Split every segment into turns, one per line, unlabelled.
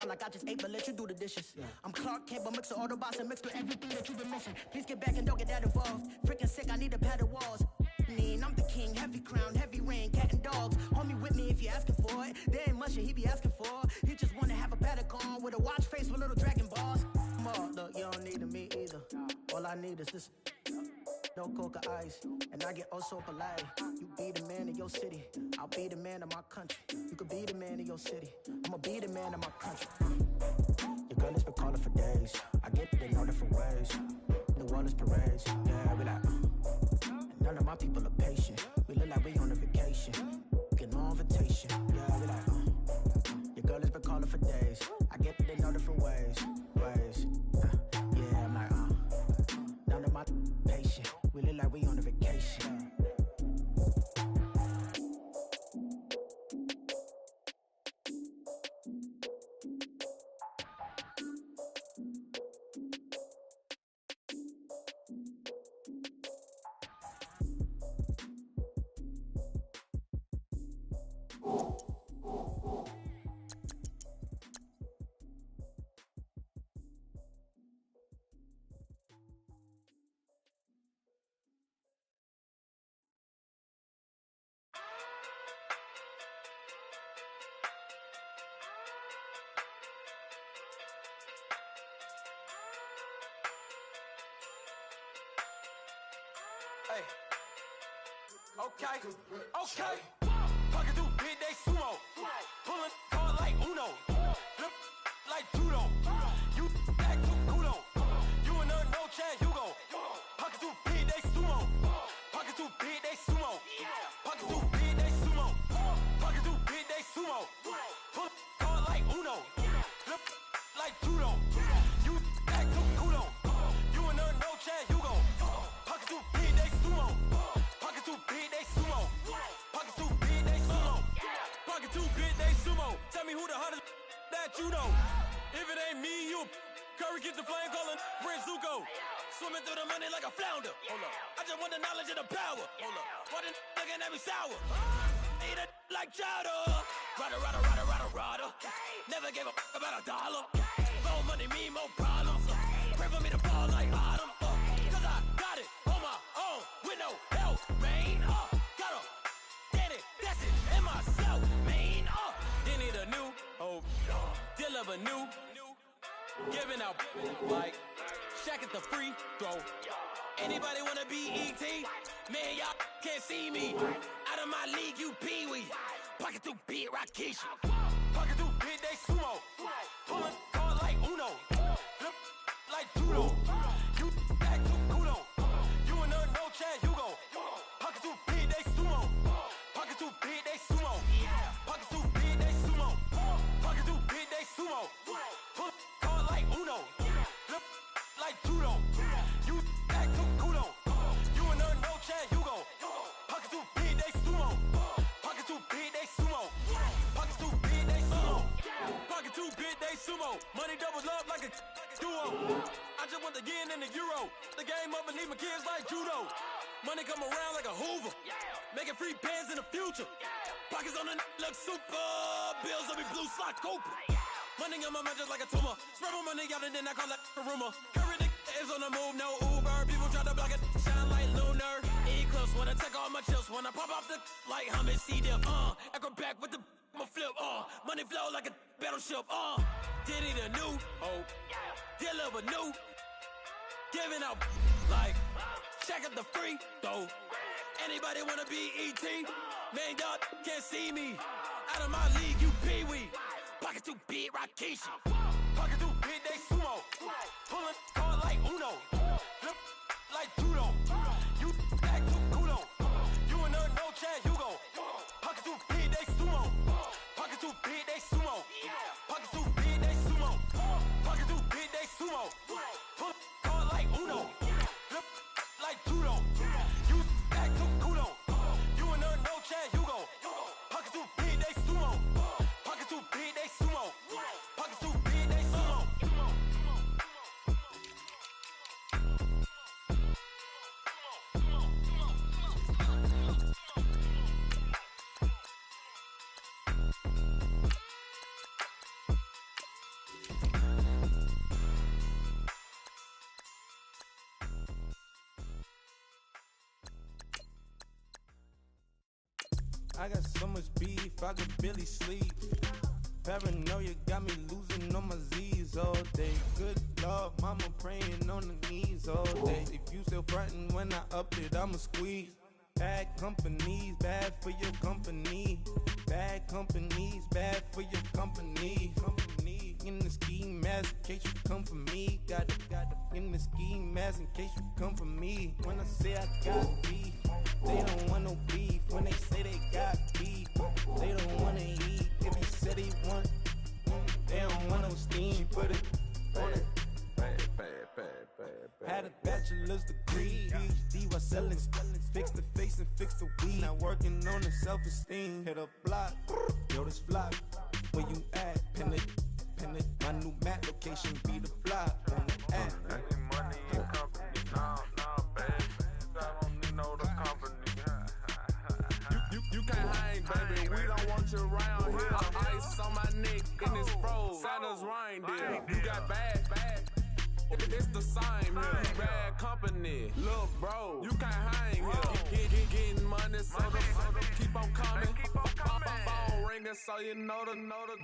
like I just ate, but let you do the dishes. I'm Clark Kent, but mix the Autobots and mix with everything that you've been missing. Please get back and don't get that involved. Freaking sick, I need to pad the walls. I'm the king, heavy crown, heavy rain, cat and dogs. Homie with me if you're asking for it. There ain't much that he be asking for. He just wanna have a paddock on with a watch face with little dragon balls. Look, you don't need me either. All I need is this. No coca ice, and I get oh so polite. You be the man of your city, I'll be the man of my country. You could be the man of your city, I'ma be the man of my country. Your girl has been calling for days. I get it in all different ways. New Orleans parades, yeah, we like. And none of my people are patient. We look like we on a vacation. Get no invitation, yeah, we like. Your girl has been calling for days. I get it in all different ways. Yeah, I'm like, none of my patient. We look like we on a vacation.
Hey. Okay. Pocket through big, they sumo. Pulling card like Uno. Flip like judo. You act too kudo. You and her no chance, you go. Pocket through big, they sumo. Pocket through big, they sumo. Pocket through big, they sumo. Pocket through big, they sumo. Pull card like Uno. Flip like judo. You act too kudo. You and her no chance, you go. Pocket too big, they sumo. Pocket too big, they sumo. Pocket too big, they sumo. Pocket too big, they sumo. Tell me who the hottest that you know. If it ain't me, you. Curry get the flame calling Prince Zuko. Swimming through the money like a flounder. Hold up. I just want the knowledge and the power. Hold up. Why the looking at me sour? Eat it like chowder. Rada. Never gave a about $1. More money, me, more problems. Pray for me to fall like autumn. Cause I got it on my own with no help, man. Got a daddy, that's it, and myself, man. They need a new hope, deal of a new, giving out like Shaq at the free throw. Anybody wanna be ET? Man, y'all can't see me. Out of my league, you pee-wee. Pocket too big, Rakesh. Pocket too big, they sumo. Pulling card like Uno. Flip like judo. You act too kudo. You and her no chance, you go. Pocket too big, they sumo. Pocket too big, they sumo. Pocket too big, they sumo. Pocket too big, they sumo. Pull card like Uno. Flip like judo. You act too kudo. You and her no chance, you go. Pocket too big, they sumo. Pocket too big, they sumo. Pocket too big, they sumo. Pocket too big, they sumo. Money doubles up like a duo. I just want the yen and the euro. The game up and leave my kids like judo. Money come around like a Hoover. Making free bands in the future. Pockets on the look super. Bills on me blue slot Cooper. Money on my mind just like a tumor. Spread my money out and then I call that a rumor. Curry is on the move, no Uber. People try to block it, shine like lunar. Eclipse wanna take all my chips. Wanna pop off the like hummus, C-dip. Acrobat with the flip. Money flow like a battleship. Diddy the new hope. Deliver new. Giving out like check out the free throw. Anybody wanna be ET? Man, y'all can't see me. Out of my league, you pee-wee. Pocket too big, Rakesh. Pocket too big, they sumo. Pulling card like Uno. Flip like judo. You act too kudo. You and her no chance, you go. Pocket too big, they sumo. Pocket too big, they sumo. Pocket too big, they sumo. Pocket too big, they sumo. Pull card like Uno. Flip like judo. You act too kudo. You and her no chance, you go. Pocket too big, they sumo. Pocket too big, they sumo. Pocket too big, they sumo.
I got so much beef, I could barely sleep. Paranoia got me losing on my Z's all day. Good Lord, mama praying on the knees all day. If you still frontin' when I up it, I'ma squeeze. Bad companies, bad for your company. Bad companies, bad for your company. Company in the ski mask in case you come for me. Got it in the ski mask in case you come for me. When I say I got beef, they don't want no beef. When they say they got beef, they don't wanna eat. If they say they want, they don't want no steam. She put it on it. Had a bachelor's degree, PhD while selling. Fix the face and fix the weed. Now working on the self-esteem. Hit a block, yo this flock. Where you at? Pin it. My new map location be the block on the app.
I need money and company. Nah, baby. I don't need no the company. You can't hang, baby. We don't want you around here. Ice on my neck and it's froze. Santa's reindeer. You got bad. It's the same here. Bad company, look, bro. You can't hang here. Getting money, so the keep on coming. Phone ringing, so you know the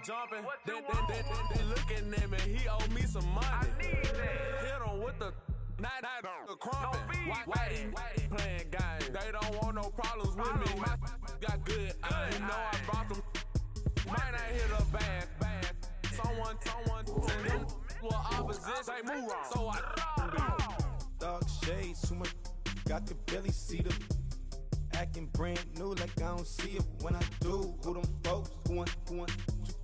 jumping. They looking at me. He owe me some money. Hit him with the the crumping. Why playing games? They don't want no problems with me. My got good. You know I brought them. Might not hit a bad. Someone send them. Well, opposition, they move wrong. So I
dark shades, too much. I could barely see them. Acting brand new like I don't see it. When I do, who them folks? Who want too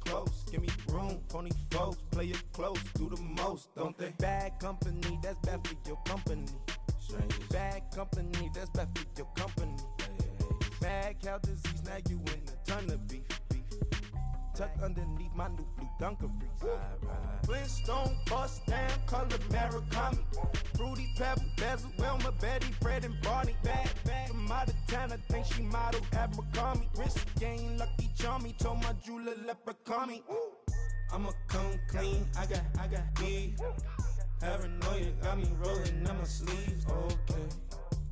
close? Give me room, phony folks. Play it close, do the most, don't they? Bad company, that's bad for your company. Bad company, that's bad for your company. Bad cow disease, now you in a ton of beef. Tucked underneath my new blue Dunkaroos. Flintstone, bust down, color Murakami. Fruity Pebble, Bezel, Wilma, Betty, Fred, and Barney. Bad from out of town, I think she modeled Abercrombie. Wrist game, Lucky Charmy, told my jeweler leprechaun me. I'ma come clean, I got beef. Paranoia got me rolling on my sleeves. Okay,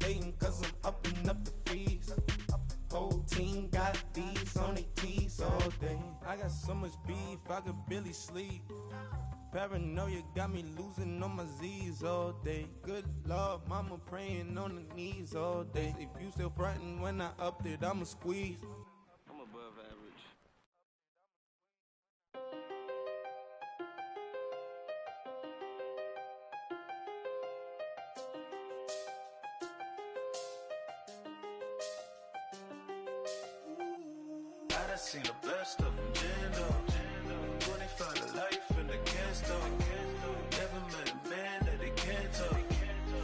hating cause I'm upping up the fees. Whole team got these on their tees all day. I got so much beef, I could barely sleep. Paranoia got me losing on my Z's all day. Good Lord, mama praying on the knees all day. If you still frontin' when I upped it, I'ma squeeze.
I'm above average.
I done seen the best of them jammed up. 25 to life and they can't stop. Never met a man that they can't talk.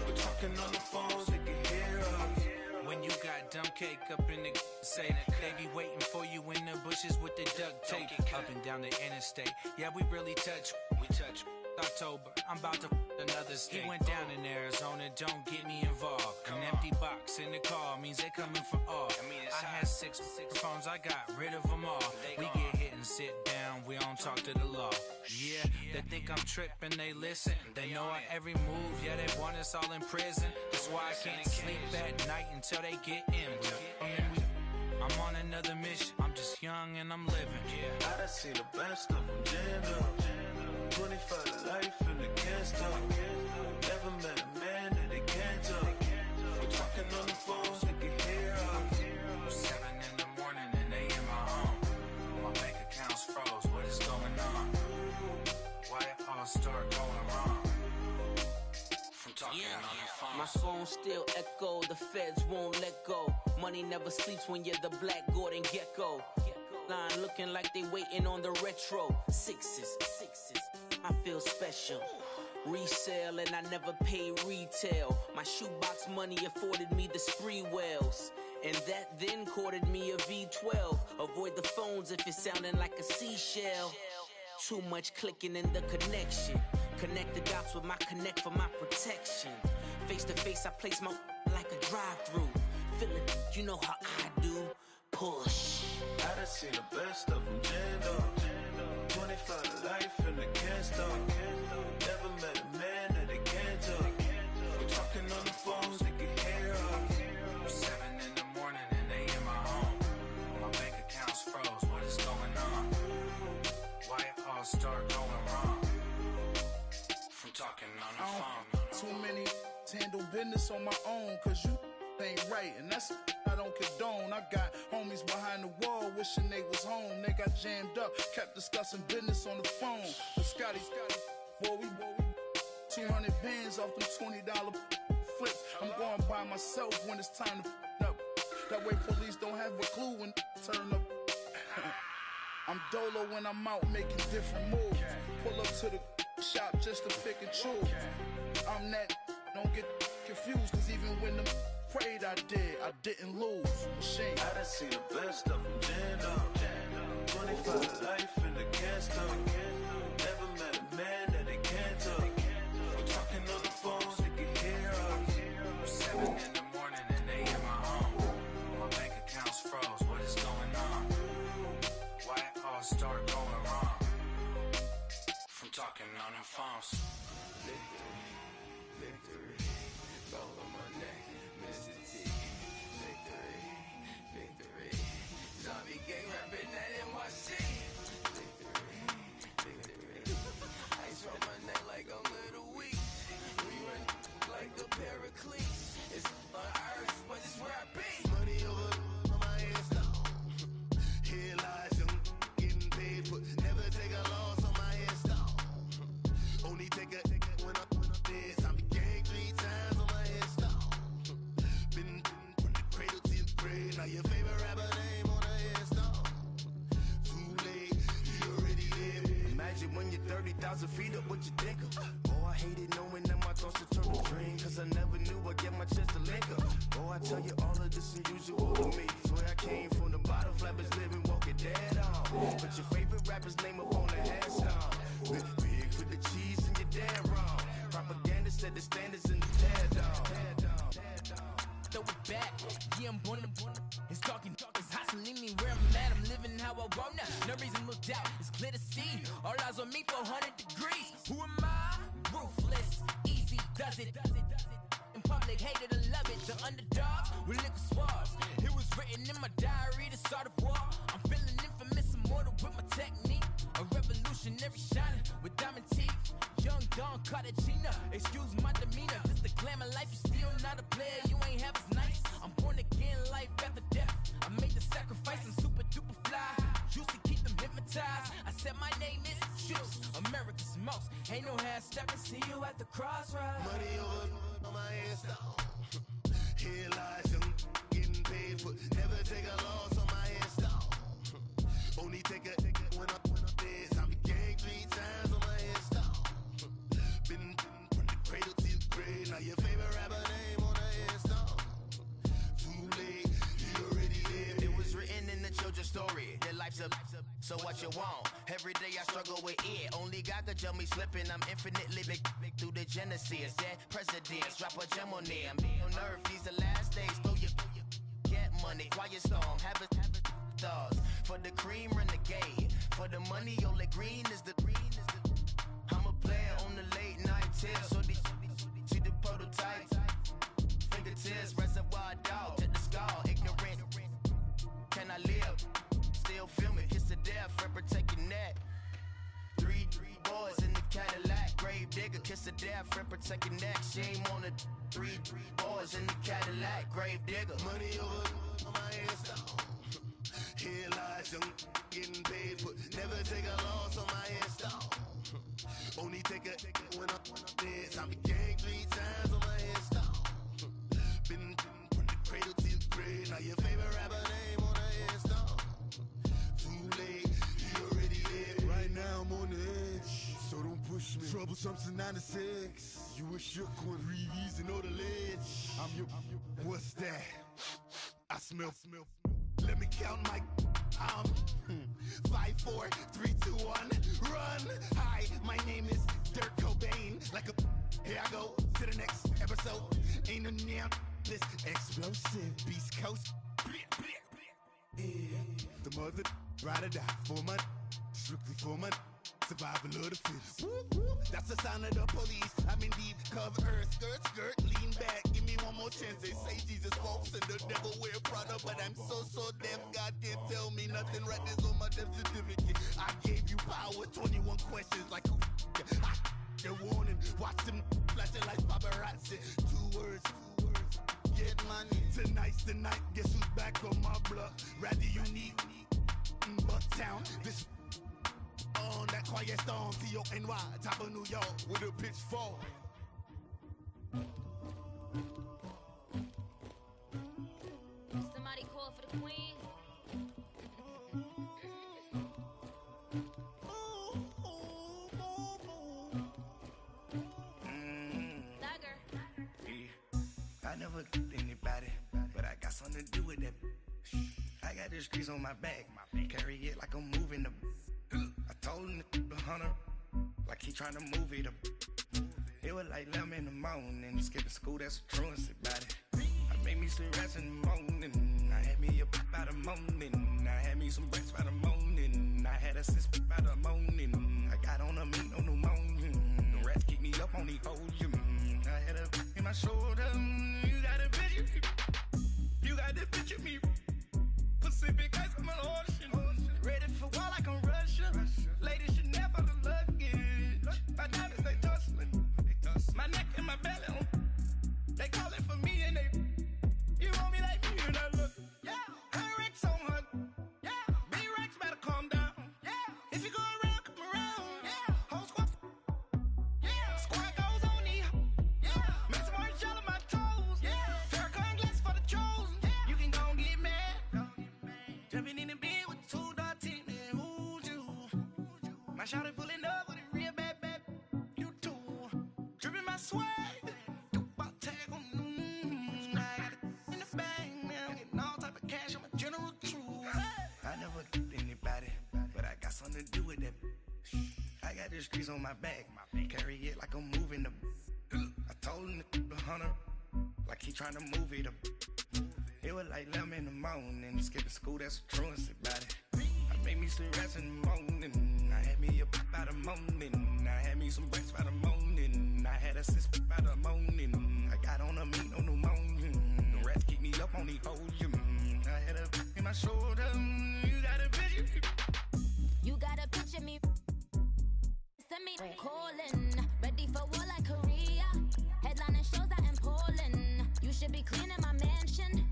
We're talking on the phones, they can hear us.
When you got dumb cake up in the say, they be waiting for you in the bushes with the duct tape. Up and down the interstate, yeah, we really touch. We touch. October, I'm about to another state. He went down in Arizona, don't get me involved. An empty box in the car means they coming for all. I had six phones, I got rid of them all. We get hit and sit down, we don't talk to the law. Yeah, they think I'm tripping, they listen. They know our every move, yeah, they want us all in prison. That's why I can't sleep at night until they get in. I'm on another mission, I'm just young and I'm living.
I done seen the best of them jammed up. 25 to life and they can't stop. Never met a man that they can't talk. We're talking on the phones, they can hear us.
7 in the morning and they in my home. My bank account's froze, what is going on? Why it all start going wrong? From talking on the phone.
My phone still echo, the feds won't let go. Money never sleeps when you're the Black Gordon Gecko. Line looking like they waiting on the retro. Sixes, I feel special. Resale and I never pay retail. My shoebox money afforded me the spree wells. And that then courted me a V12. Avoid the phones if it's sounding like a seashell. Too much clicking in the connection. Connect the dots with my connect for my protection. Face to face I place my like a drive-through. Feeling, you know how I do. Push.
I done seen the best of them jammed up. 25 to life and they can't stop. Never met a man that they can't talk. We're talking on the phones, they can hear us.
7 in the morning and they in my home. My talking on the phone.
Too many handle business on my own, cause you ain't right, and that's I don't condone. I got homies behind the wall wishing they was home. They got jammed up, kept discussing business on the phone. But Scotty, boy, we 200 bands off them $20 flips. I'm going by myself when it's time to up. That way police don't have a clue when turn up. I'm dolo when I'm out making different moves. Pull up to the shop just to pick and choose. I'm that, don't get confused, cause even when them prayed I didn't lose. Machine.
I done seen the best of them jammed up. 25 life in the gas tank. Never met a man that they can't talk. We're talking on the phones, they can hear us.
7 in the morning and they in my home. My bank account's froze, what is going on? Why it all start going wrong? From talking on the phones.
Victory, ball on my neck, Mr. T. Victory, zombie gang rapping that NYC. Victory, ice on my neck like a little weak. We run like the Pericles. It's on earth, but it's where I be. Money over my hands down. Here lies them getting paid, but never take a loss on my hands down. Only take a when I'm dead. Zombie gang 3 times on my head down. Been from the cradle to the grave. Now your favorite rapper name on the headstone. Too late, you already there. Imagine when you're 30,000 feet up, what you think of? Oh, I hated knowing that my thoughts would turn to dream, cause I never knew I'd get my chance to link up. Oh, I tell you all of this unusual to me. Swear I came from the bottom, flappers living, walking dead on. But your favorite rapper's name up on the headstone. Big for the cheese and you're damn wrong. Propaganda said the standards in the tear down.
Throw it back, yeah, I'm born to it's talking, it's hustling me where I'm at. I'm living how I want now. No reason looked out, it's clear to see. All eyes on me for 100 degrees. Who am I? Ruthless, easy does it. In public, hated or love it. The underdogs with liquor swabs. It was written in my diary to start a war. I'm feeling infamous, immortal with my technique. A revolutionary shining with diamond teeth. Young Don Cartagena, excuse my demeanor. This the glamour life, you still not a player. You ain't half as nice. I'm born again, life after death. I made the sacrifice, I'm super duper fly. Used to keep them hypnotized. I said my name is Juice, America's most. Ain't no half stepping, see you at the crossroads.
Money over on my hands down. Here lies them getting paid, but never take a loss on my hands down. Only take a when I'm dead. Zombie gang 3 times on my hands down. Been from the cradle to the grave. Now your favorite rapper name on the headstone. Too late, you already lived. It was written in the children's story. Their life's a so what you want? Every day I struggle with it. Only God could tell me slipping. I'm infinitely big through the genesis. Dead presidents, drop a gem on them. On earth, these the last days. Throw your get money, quiet storm. Have it thoughts. For the cream, renegade. For the money, only green is the. I'm a player on the late night tip. So they see the prototype. Fingertips, reservoir dog to the skull. Ignorant. Can I live? Still film it. Kiss the death, rep protect your neck. 3 boys in the Cadillac. Grave digger, kiss the death, rep protect your neck. Shame on the 3 boys in the Cadillac. Grave digger. Money over on my hands down. Here lies them getting paid, but never take a loss on my hands down. Only take a when I'm dead. Zombie gang 3 times on my hands down. Been from the cradle to the grave. Now your favorite rapper name on the hands down. Too late, you already lived.
Right now I'm on the edge, so don't push me. Troublesome to 96. You a shook one, breeze and know the ledge. I'm your, what's that? I smell. Let me count my 5, 4, 3, 2, 1, run. Hi, my name is Dirk Cobain. Like a, here I go to the next episode. Ain't no damn this explosive Beast Coast. Yeah. The mother ride or die for my strictly for my survival of the fittest. That's the sound of the police. I'm indeed cover earth, skirt, lean back. Give me one more chance. They say Jesus walks and the devil wear Prada, but I'm so deaf. God can't tell me nothing. Right there's on my death certificate. I gave you power. 21 questions like who? The warning. Watch them flashing like paparazzi. Two words, get money. Tonight's the night, guess who's back on my block? Rather unique, but town. This on that quiet storm, T-O-N-Y, top of New York, with a pitchfork.
Somebody call for the queen.
I never did anybody, but I got something to do with that. I got the streets on my back, carry it like I'm moving the. I told him the hunter, like he trying to move it up. It was like 11 in the morning, skipping school, that's a truancy body. I made me some rats in the morning, I had me a pop by the morning, I had me some breaks by the morning, I had a sis by the morning, I got on a meat on the morning, the rats keep me up on the folium, I had a in my shoulder, you got a bitch, you got the bitch of me, Pacific ice on my ocean, ready for war like I'm Russian, ladies should never the luggage, my diamonds they tussling, my neck and my belly on, they calling for me and they, you want me like me and I look, yeah, her Rex on her, yeah, B-Rex better calm down, yeah, if you go around, come around, yeah, whole squad, yeah, squad goes on the, yeah, make some orange gel on my toes, yeah, Farrakhan glass for the chosen, yeah, you can go and get mad, jumping in the bed with 2 dark teeth, man, who's you, my shawty pulling up with a real bad, you too, dripping my swag, something to do with that. I got the streets on my back, carry it like I'm moving the. I told him the hunter, like he trying to move it up. It was like 11 in the morning, skipping school, that's a truancy body. I made me some rats in the morning, I had me a pop by the morning, I had me some breaks by the morning, I had a sis by the morning, I got on a meat on the morning, the rats keep me up on the folium, I had a in my shoulder, you got a bitch.
You got a picture me, send me calling, ready for war like Korea, headlining shows out in Poland, you should be cleaning my mansion,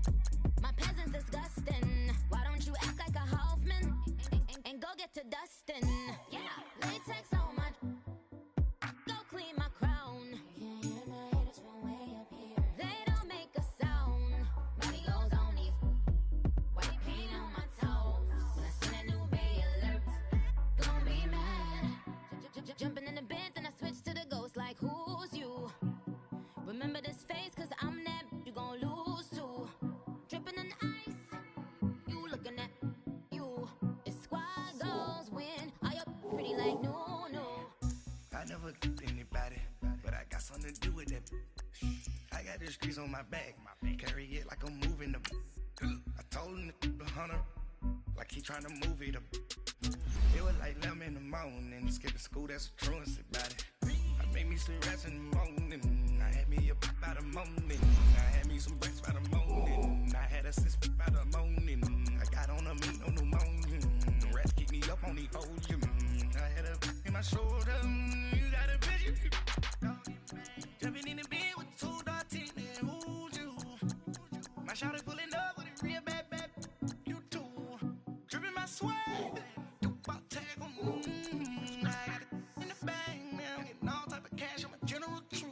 my peasants disgusting, why don't you act like a Hoffman, and go get to dustin', yeah, latex on my, go clean my crown, can't hear my haters from way up here, they don't make a sound, body goes on these, white paint on my toes, when I send a new bay alert, gon' be mad, jumping in the bed, then I switch to the ghost like who's you, remember this face cause I'm that, you gon' lose too, dripping in ice, you looking at you, it's squad goals win, I up pretty like no.
I never did anybody, but I got something to do with that. I got the streets on my back, carry it like I'm moving the. I told him the hunter, like he trying to move it up. It was like 11 in the morning, skipping school, that's a truancy body. I made me some rats in the morning, I had me a pop by the morning, I had me some breaks by the morning, I had a sis by the morning, I got on a meat on the morning, the rats keep me up on the folium, I had a in my shoulder, you got a bitch, jumping in the bed with 2 dark teeth, man, who's you, my shawty pulling up with a real bad, you too, dripping my swag, tag on, I got it in the bag, man, getting all type of cash, I'm a general true.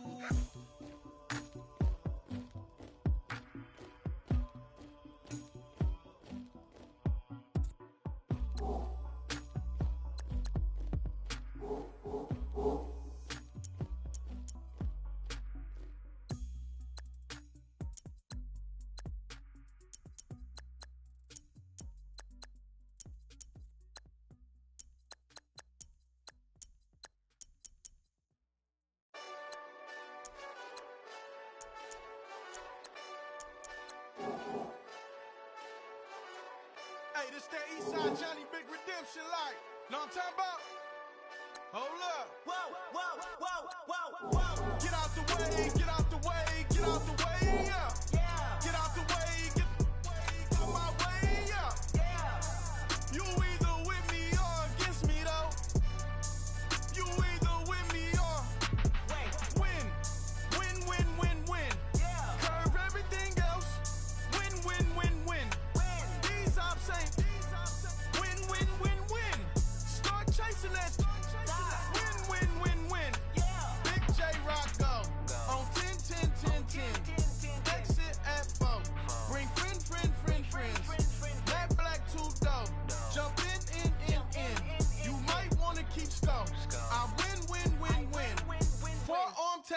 Hey, this that Eastside Johnny Big Redemption like. Know what I'm talking about? Hold up. Whoa. Get out the way, get out the way, get out the way, yeah. Get out the way, get out my way, yeah. You either with me or against me though. You either with me or. Wait.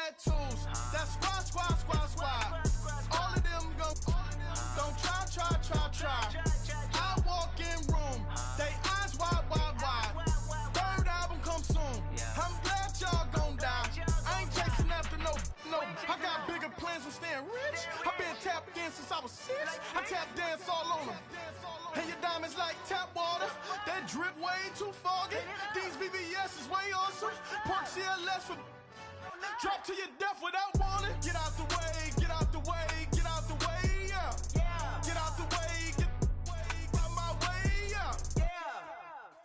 tattoos. That's squad. All of them don't try. I walk in room, they eyes wide. Third album come soon. I'm glad y'all gon' die. I ain't chasing after no. I got bigger plans than staying rich. I've been tapped in since I was 6. I tap dance all on them. And your diamonds like tap water. That drip way too foggy. These VVS is way awesome. Pork CLS for drop to your death without warning. Get out the way, yeah. Get out the way, get out my way, yeah.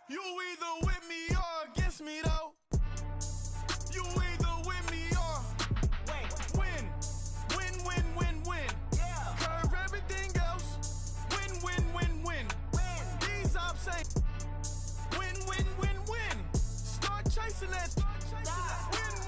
You either with me or against me though. You either with me or win. Curve everything else. Win. These ops say win. Start chasing that.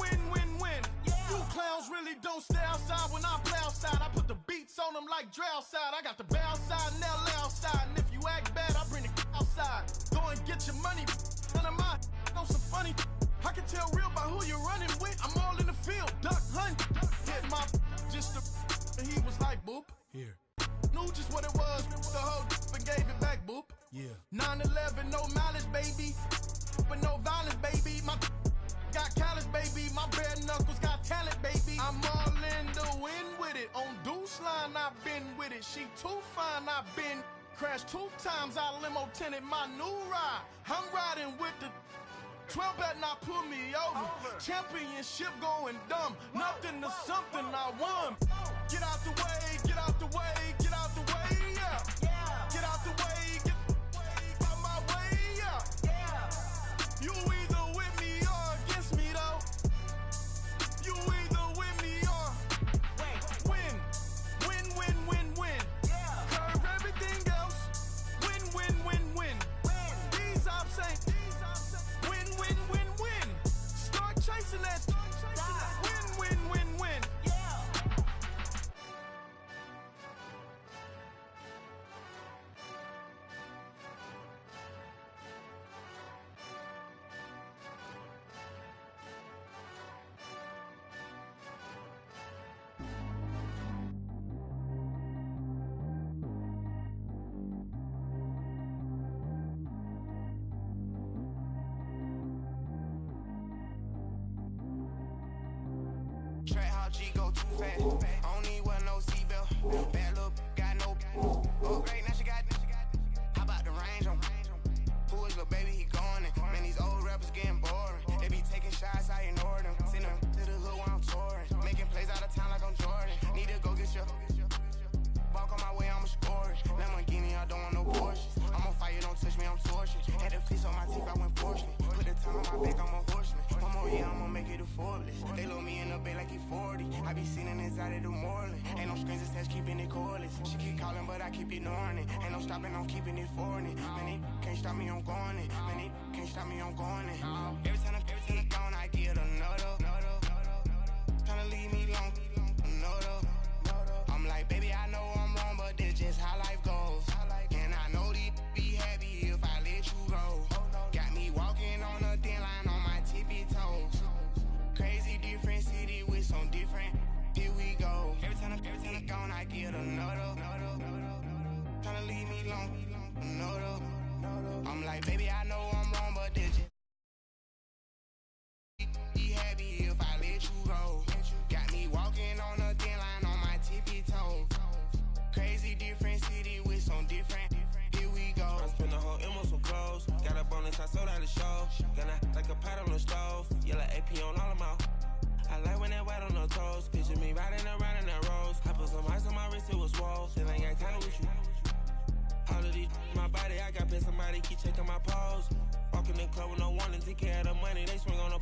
Win. You clowns really don't stay outside when I play outside. I put the beats on them like Dre outside. I got the bow side and LA outside. And if you act bad, I bring the outside. Go and get your money. None of my know some funny. I can tell real by who you're running with. I'm all in the field. Duck hunt. Hit my just and he was like boop. Here. Knew just what it was. The whole and gave it back boop. Yeah. 9/11, no mileage, baby. But no violence, baby. My got callous, baby. My bare knuckles got talent, baby. I'm all in the wind with it. On Deuce line, I've been with it. She too fine, I've been crashed 2 times. I limo tinted my new ride. I'm riding with the 12 better not pull me over. Championship going dumb. Nothing to something I won. Get out the way, yeah. Get out the way, get out my way, yeah. You either with me or against me though. You either with me or win. Curve everything else. Win. These ops say win. Start chasing that. Win.
Track how G go too fast. I don't need wear no seatbelt. Bad little got no upgrade. Now she got. How about the range on? Who is little baby? He going in. Man, these old rappers getting boring. They be taking shots, I ignore them. Send them to the hood while I'm touring. Making plays out of town like I'm Jordan. Need to go get your. Walk on my way, I'ma score it. Lamborghini, I don't want no Porsches. I'm on fire, don't touch me, I'm torching. Had the fleece on my teeth, I went fortunate. Put the time on my back, I'm a horseman. One more year, I'ma make it a Forbes. They load me in the bay like he 40. I be seen inside of the Moreland. Ain't no strings attached, keeping it cordless. She keep calling, but I keep ignoring it. Ain't no stopping, I'm keeping it foreign. Man, they can't stop me, I'm going it. Man, they can't stop me, I'm going it. Every time I gone, I get another. Tryna leave me long, another. I'm like, baby, I know I'm wrong, but that's just how life goes. And I know these be happy if I let you go. Got me walking on a thin line on my tippy toes. Crazy different city with some different. Here we go. Every time I gone, I get another. Tryna leave me long, another. I'm like, baby, I know I'm wrong, but that's just be happy if I let you go. Got me walking on a thin line on my tippy toes. Crazy different city with some different. Here we go. I spent the whole M on some clothes. Got a bonus, I sold out the show. Gonna like a pot on the stove. Yellow AP on all of my. I like when that white on the toes. Picture me riding around in that rose. I put some ice on my wrist, it was swole. Then I got time with you. All of these my body, I got pissed. Somebody keep checking my pose. Walking in the club with no warning, take care of the money. They swing on the.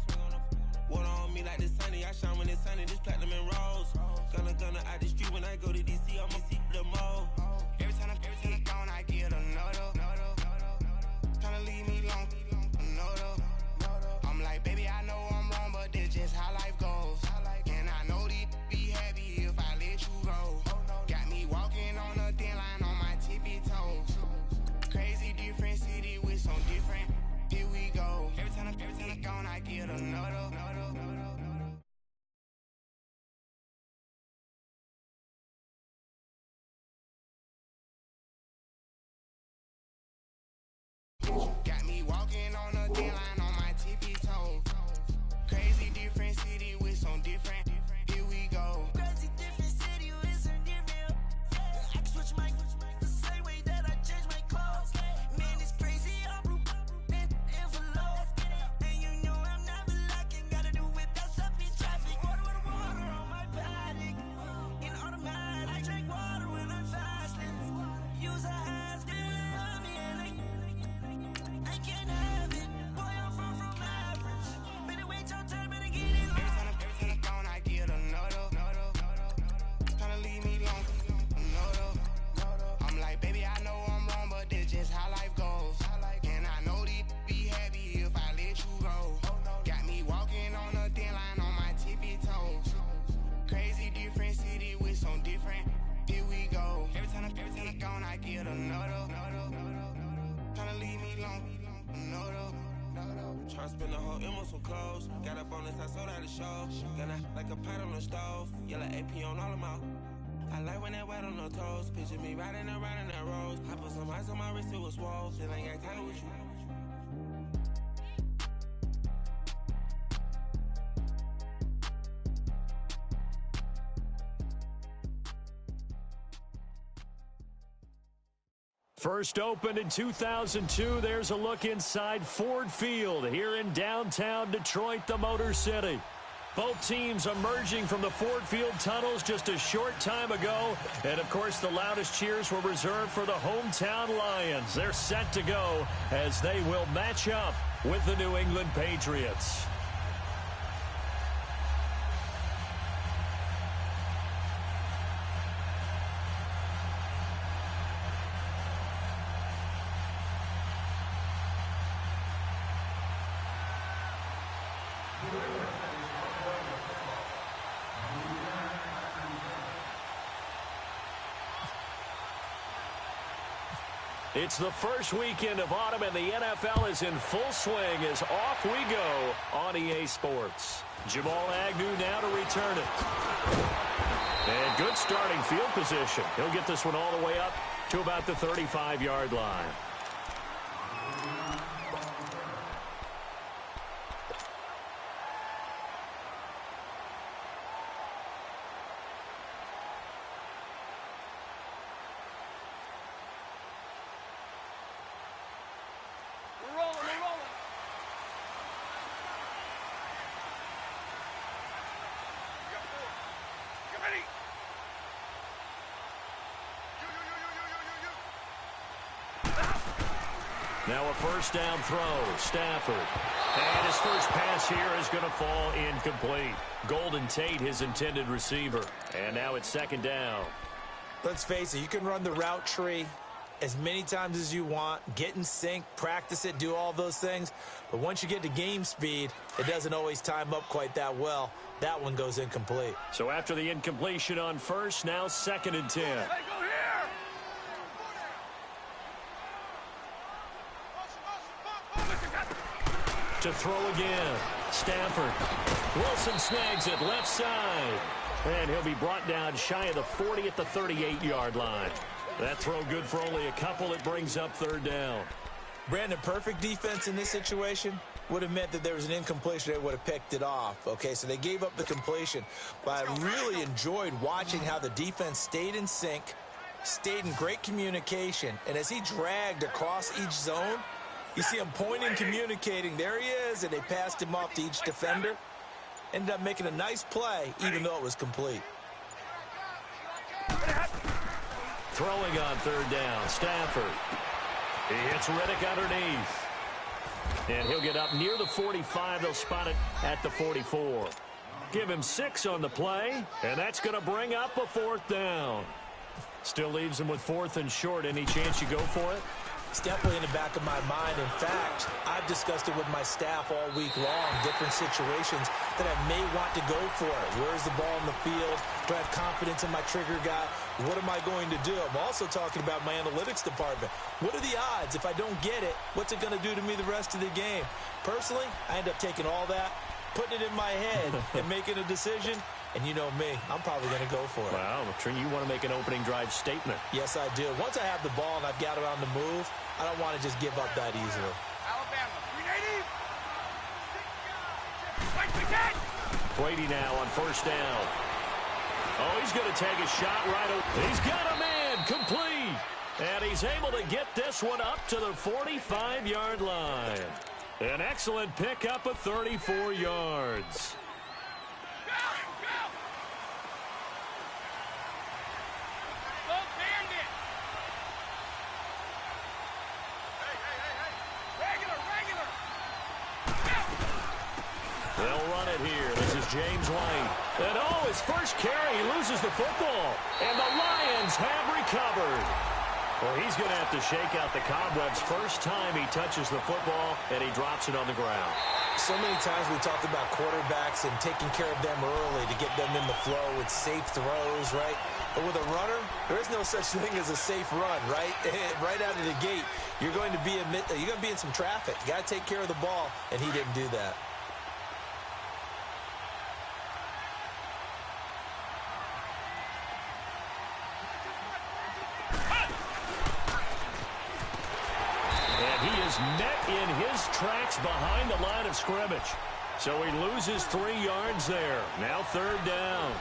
Water on me like the sunny, I shine when it's sunny, this platinum and rose. Gonna out the street when I go to DC, I'ma see the mall. Every time I gone, I get another. Tryna leave me long, another. I'm like, baby, I know I'm wrong, but that's just how life goes. And I know these be happy if I let you go. Got me walking on a thin line on my tippy toes. Crazy different city with some different. Here we go. Every time I gone, I get another.
clothes. Got a bonus, I sold out the show. Gonna like a pot on the stove. Yellow AP on all of my. I like when that wet on the toes. Picture me riding around in that rose. I put some ice on my wrist, it was swole. Still ain't got time with you.
First opened in 2002, there's a look inside Ford Field here in downtown Detroit, the Motor City. Both teams emerging from the Ford Field tunnels just a short time ago. And, of course, the loudest cheers were reserved for the hometown Lions. They're set to go as they will match up with the New England Patriots. It's the first weekend of autumn, and the NFL is in full swing as off we go on EA Sports. Jamal Agnew now to return it. And good starting field position. He'll get this one all the way up to about the 35-yard line. Now a first down throw, Stafford. And his first pass here is going to fall incomplete. Golden Tate, his intended receiver. And now it's second down.
Let's face it, you can run the route tree as many times as you want, get in sync, practice it, do all those things. But once you get to game speed, it doesn't always time up quite that well. That one goes incomplete.
So after the incompletion on first, now second and 10. To throw again, Stafford. Wilson snags it left side. And he'll be brought down shy of the 40 at the 38-yard line. That throw good for only a couple. It brings up third down.
Brandon, perfect defense in this situation would have meant that there was an incompletion. They would have picked it off. Okay, so they gave up the completion. But I really enjoyed watching how the defense stayed in sync, stayed in great communication. And as he dragged across each zone, you see him pointing, communicating. There he is, and they passed him off to each defender. Ended up making a nice play, even though it was complete.
Throwing on third down, Stafford. He hits Riddick underneath. And he'll get up near the 45. They'll spot it at the 44. Give him 6 on the play, and that's going to bring up a fourth down. Still leaves him with fourth and short. Any chance you go for it?
It's definitely in the back of my mind. In fact, I've discussed it with my staff all week long, different situations that I may want to go for it. Where's the ball in the field? Do I have confidence in my trigger guy? What am I going to do? I'm also talking about my analytics department. What are the odds? If I don't get it, what's it going to do to me the rest of the game? Personally, I end up taking all that, putting it in my head, and making a decision. And you know me, I'm probably going to go for it.
Wow, Trin, you want to make an opening drive statement.
Yes, I do. Once I have the ball and I've got it on the move, I don't want to just give up that easily.
Alabama, 380.
Brady now on first down. Oh, he's going to take a shot right away. He's got a man complete. And he's able to get this one up to the 45-yard line. An excellent pickup of 34 yards. They'll run it here. This is James White. And oh, his first carry, he loses the football. And the Lions have recovered. Well, he's going to have to shake out the cobwebs first time he touches the football, and he drops it on the ground.
So many times we talked about quarterbacks and taking care of them early to get them in the flow with safe throws, right? But with a runner, there is no such thing as a safe run, right? Right out of the gate, you're going to be in some traffic. You got to take care of the ball, and he didn't do that.
met in his tracks behind the line of scrimmage. So he loses 3 yards there. Now 3rd down.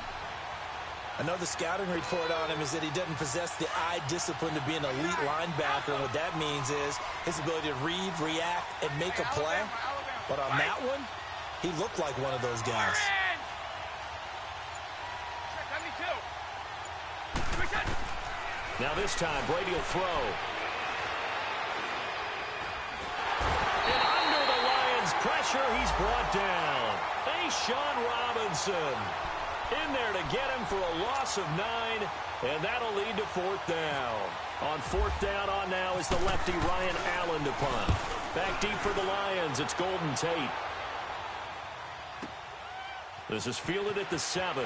I know the scouting report on him is that he doesn't possess the eye discipline to be an elite linebacker. And what that means is his ability to read, react, and make a play. But on that one, he looked like one of those guys.
Now this time, Brady will throw. And under the Lions' pressure, he's brought down. Sean Robinson in there to get him for a loss of 9, and that'll lead to 4th down. On 4th down on now is the lefty Ryan Allen to punt. Back deep for the Lions, it's Golden Tate. This is fielded at the 7.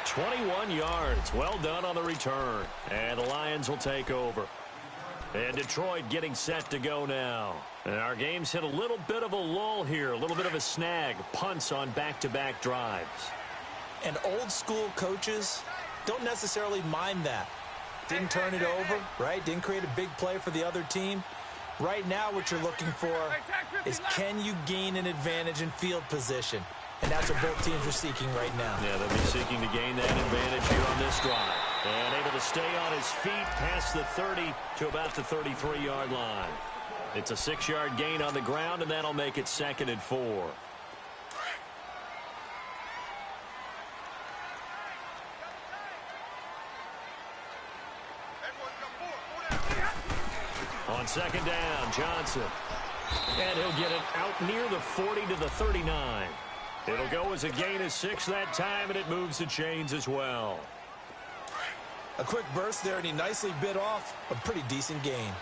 21 yards. Well done on the return. And the Lions will take over. And Detroit getting set to go now. And our game's hit a little bit of a lull here, a little bit of a snag. Punts on back-to-back drives.
And old-school coaches don't necessarily mind that. Didn't turn it over, right? Didn't create a big play for the other team. Right now what you're looking for is can you gain an advantage in field position? And that's what both teams are seeking right now.
Yeah, they'll be seeking to gain that advantage here on this drive. And able to stay on his feet past the 30 to about the 33-yard line. It's a 6-yard gain on the ground, and that'll make it 2nd and 4. On 2nd down, Johnson. And he'll get it out near the 40 to the 39. It'll go as a gain of 6 that time, and it moves the chains as well.
A quick burst there, and he nicely bit off a pretty decent gain.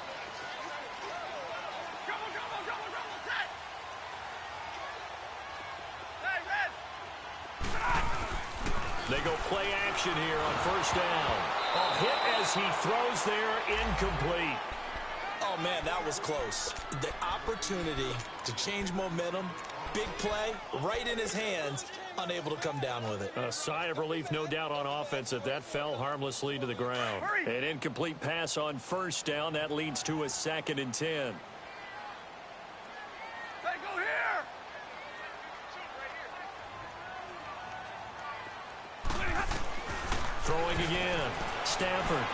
They go play action here on 1st down. A hit as he throws there, incomplete.
Oh, man, that was close. The opportunity to change momentum, big play, right in his hands, unable to come down with it.
A sigh of relief, no doubt, on offense that fell harmlessly to the ground. An incomplete pass on 1st down. That leads to a 2nd and 10. Throwing again. Stafford.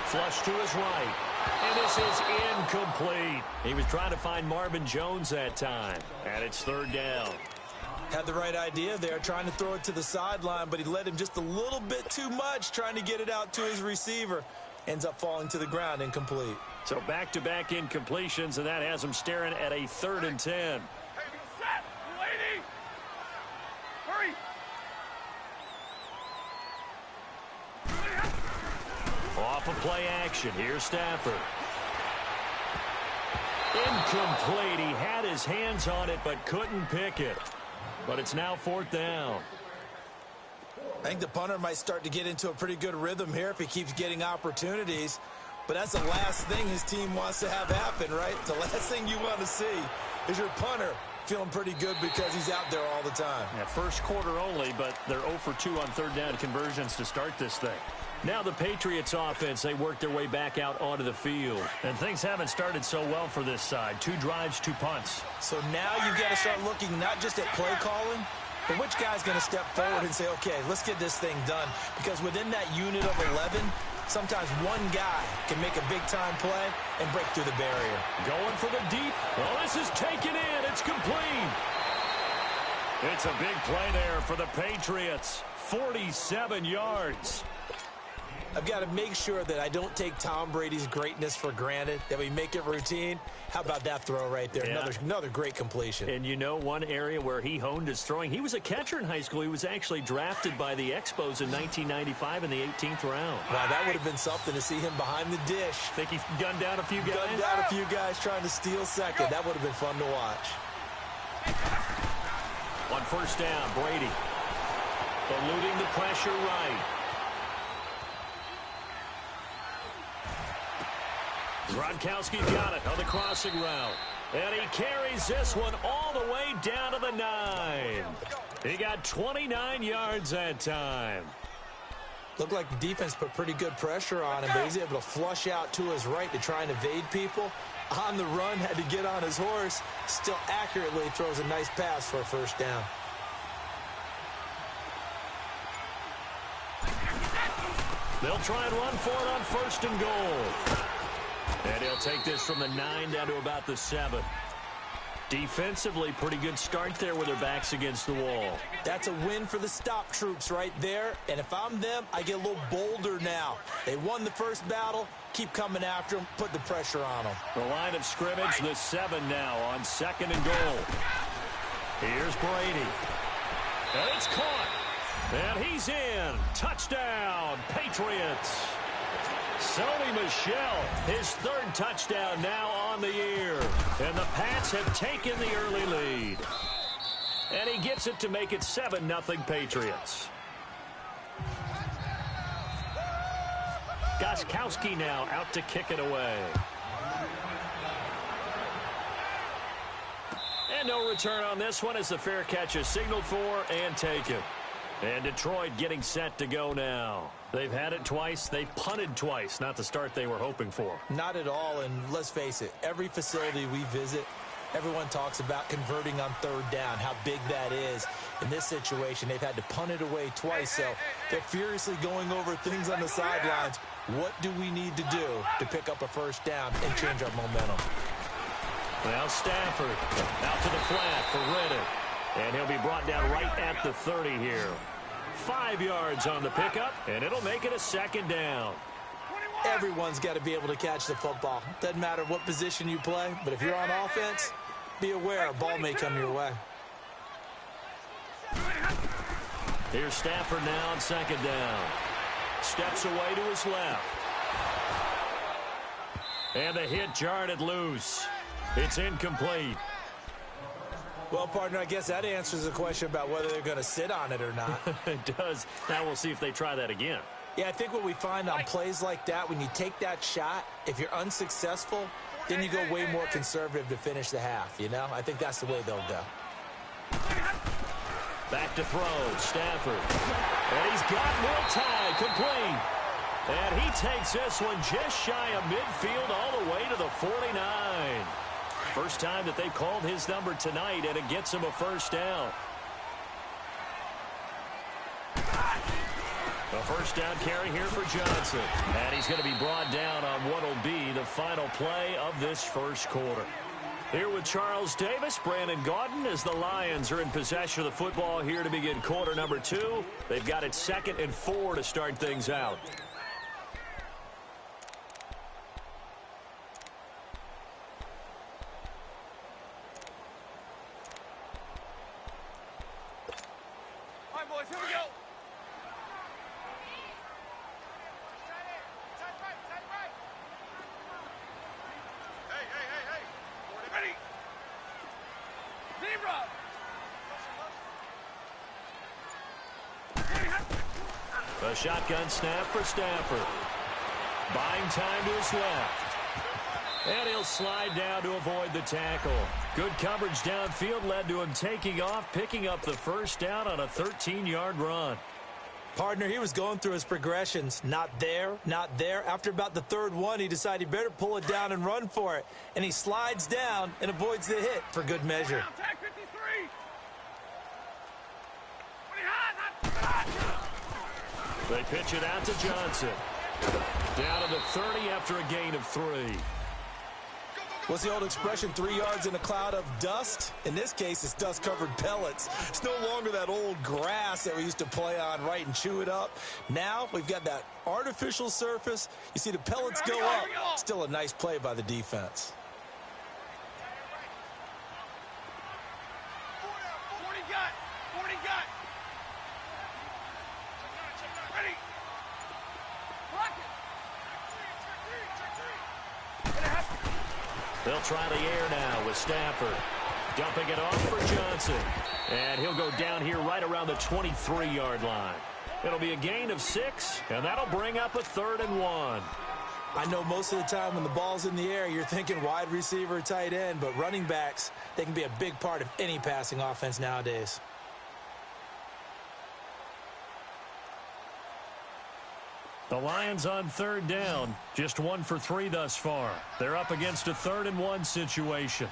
Flush to his right. And this is incomplete. He was trying to find Marvin Jones that time. And it's 3rd down.
Had the right idea there, trying to throw it to the sideline, but he led him just a little bit too much, trying to get it out to his receiver. Ends up falling to the ground, incomplete.
So back-to-back incompletions, and that has him staring at a 3rd and 10. Off of play action. Here's Stafford. Incomplete. He had his hands on it but couldn't pick it. But it's now 4th down.
I think the punter might start to get into a pretty good rhythm here if he keeps getting opportunities. But that's the last thing his team wants to have happen, right? The last thing you want to see is your punter feeling pretty good because he's out there all the time.
Yeah, first quarter only, but they're 0 for 2 on 3rd down conversions to start this thing. Now the Patriots offense, they work their way back out onto the field. And things haven't started so well for this side. 2 drives, 2 punts.
So now you've got to start looking not just at play calling, but which guy's going to step forward and say, okay, let's get this thing done. Because within that unit of 11, sometimes one guy can make a big-time play and break through the barrier.
Going for the deep. Well, this is taken in. It's complete. It's a big play there for the Patriots. 47 yards.
I've got to make sure that I don't take Tom Brady's greatness for granted, that we make it routine. How about that throw right there?
Yeah.
Another great completion.
And you know one area where he honed his throwing, he was a catcher in high school. He was actually drafted by the Expos in 1995 in the 18th round.
Wow, that would have been something to see him behind the dish.
Think he gunned down a few guys?
Gunned down a few guys trying to steal second. That would have been fun to watch.
On 1st down, Brady eluding the pressure right. Gronkowski's got it on the crossing route. And he carries this one all the way down to the 9. He got 29 yards that time.
Looked like the defense put pretty good pressure on him, but he's able to flush out to his right to try and evade people. On the run, had to get on his horse. Still accurately throws a nice pass for a first down.
They'll try and run for it on 1st and goal. And he'll take this from the 9 down to about the 7. Defensively, pretty good start there with their backs against the wall.
That's a win for the stop troops right there. And if I'm them, I get a little bolder now. They won the first battle. Keep coming after them. Put the pressure on them.
The line of scrimmage, the 7 now on 2nd and goal. Here's Brady. And it's caught. And he's in. Touchdown, Patriots. Sony Michel, his 3rd touchdown now on the year. And the Pats have taken the early lead. And he gets it to make it 7-0 Patriots. Gostkowski now out to kick it away. And no return on this one as the fair catch is signaled for and taken. And Detroit getting set to go now. They've had it twice. They've punted twice. Not the start they were hoping for.
Not at all, and let's face it, every facility we visit, everyone talks about converting on 3rd down, how big that is. In this situation, they've had to punt it away twice, so they're furiously going over things on the sidelines. What do we need to do to pick up a 1st down and change our momentum?
Now Stafford out to the flat for Riddick. And he'll be brought down right at the 30 here. 5 yards on the pickup, and it'll make it a 2nd down.
Everyone's got to be able to catch the football. Doesn't matter what position you play, but if you're on offense, be aware a ball may come your way.
Here's Stafford now on 2nd down. Steps away to his left. And the hit jarred it loose. It's incomplete.
Well, partner, I guess that answers the question about whether they're going to sit on it or not.
It does. Now we'll see if they try that again.
Yeah, I think what we find on plays like that, when you take that shot, if you're unsuccessful, then you go way more conservative to finish the half, you know? I think that's the way they'll go.
Back to throw, Stafford. And he's got Will Tye complete. And he takes this one just shy of midfield all the way to the 49. First time that they've called his number tonight, and it gets him a 1st down. A 1st down carry here for Johnson. And he's going to be brought down on what will be the final play of this 1st quarter. Here with Charles Davis, Brandon Gaudin, as the Lions are in possession of the football here to begin quarter number 2. They've got it 2nd and 4 to start things out. A shotgun snap for Stafford. Buying time to his left. And he'll slide down to avoid the tackle. Good coverage downfield led to him taking off, picking up the 1st down on a 13-yard run.
Partner, he was going through his progressions. Not there, not there. After about the 3rd one, he decided he better pull it down and run for it. And he slides down and avoids the hit for good measure.
They pitch it out to Johnson. Down to the 30 after a gain of 3.
What's the old expression, 3 yards in a cloud of dust? In this case, it's dust-covered pellets. It's no longer that old grass that we used to play on, right, and chew it up. Now we've got that artificial surface. You see the pellets go up. Still a nice play by the defense.
They'll try the air now with Stafford. Dumping it off for Johnson. And he'll go down here right around the 23-yard line. It'll be a gain of 6, and that'll bring up a 3rd and 1.
I know most of the time when the ball's in the air, you're thinking wide receiver, tight end, but running backs, they can be a big part of any passing offense nowadays.
The Lions on third down, just 1 for 3 thus far. They're up against a 3rd and 1 situation.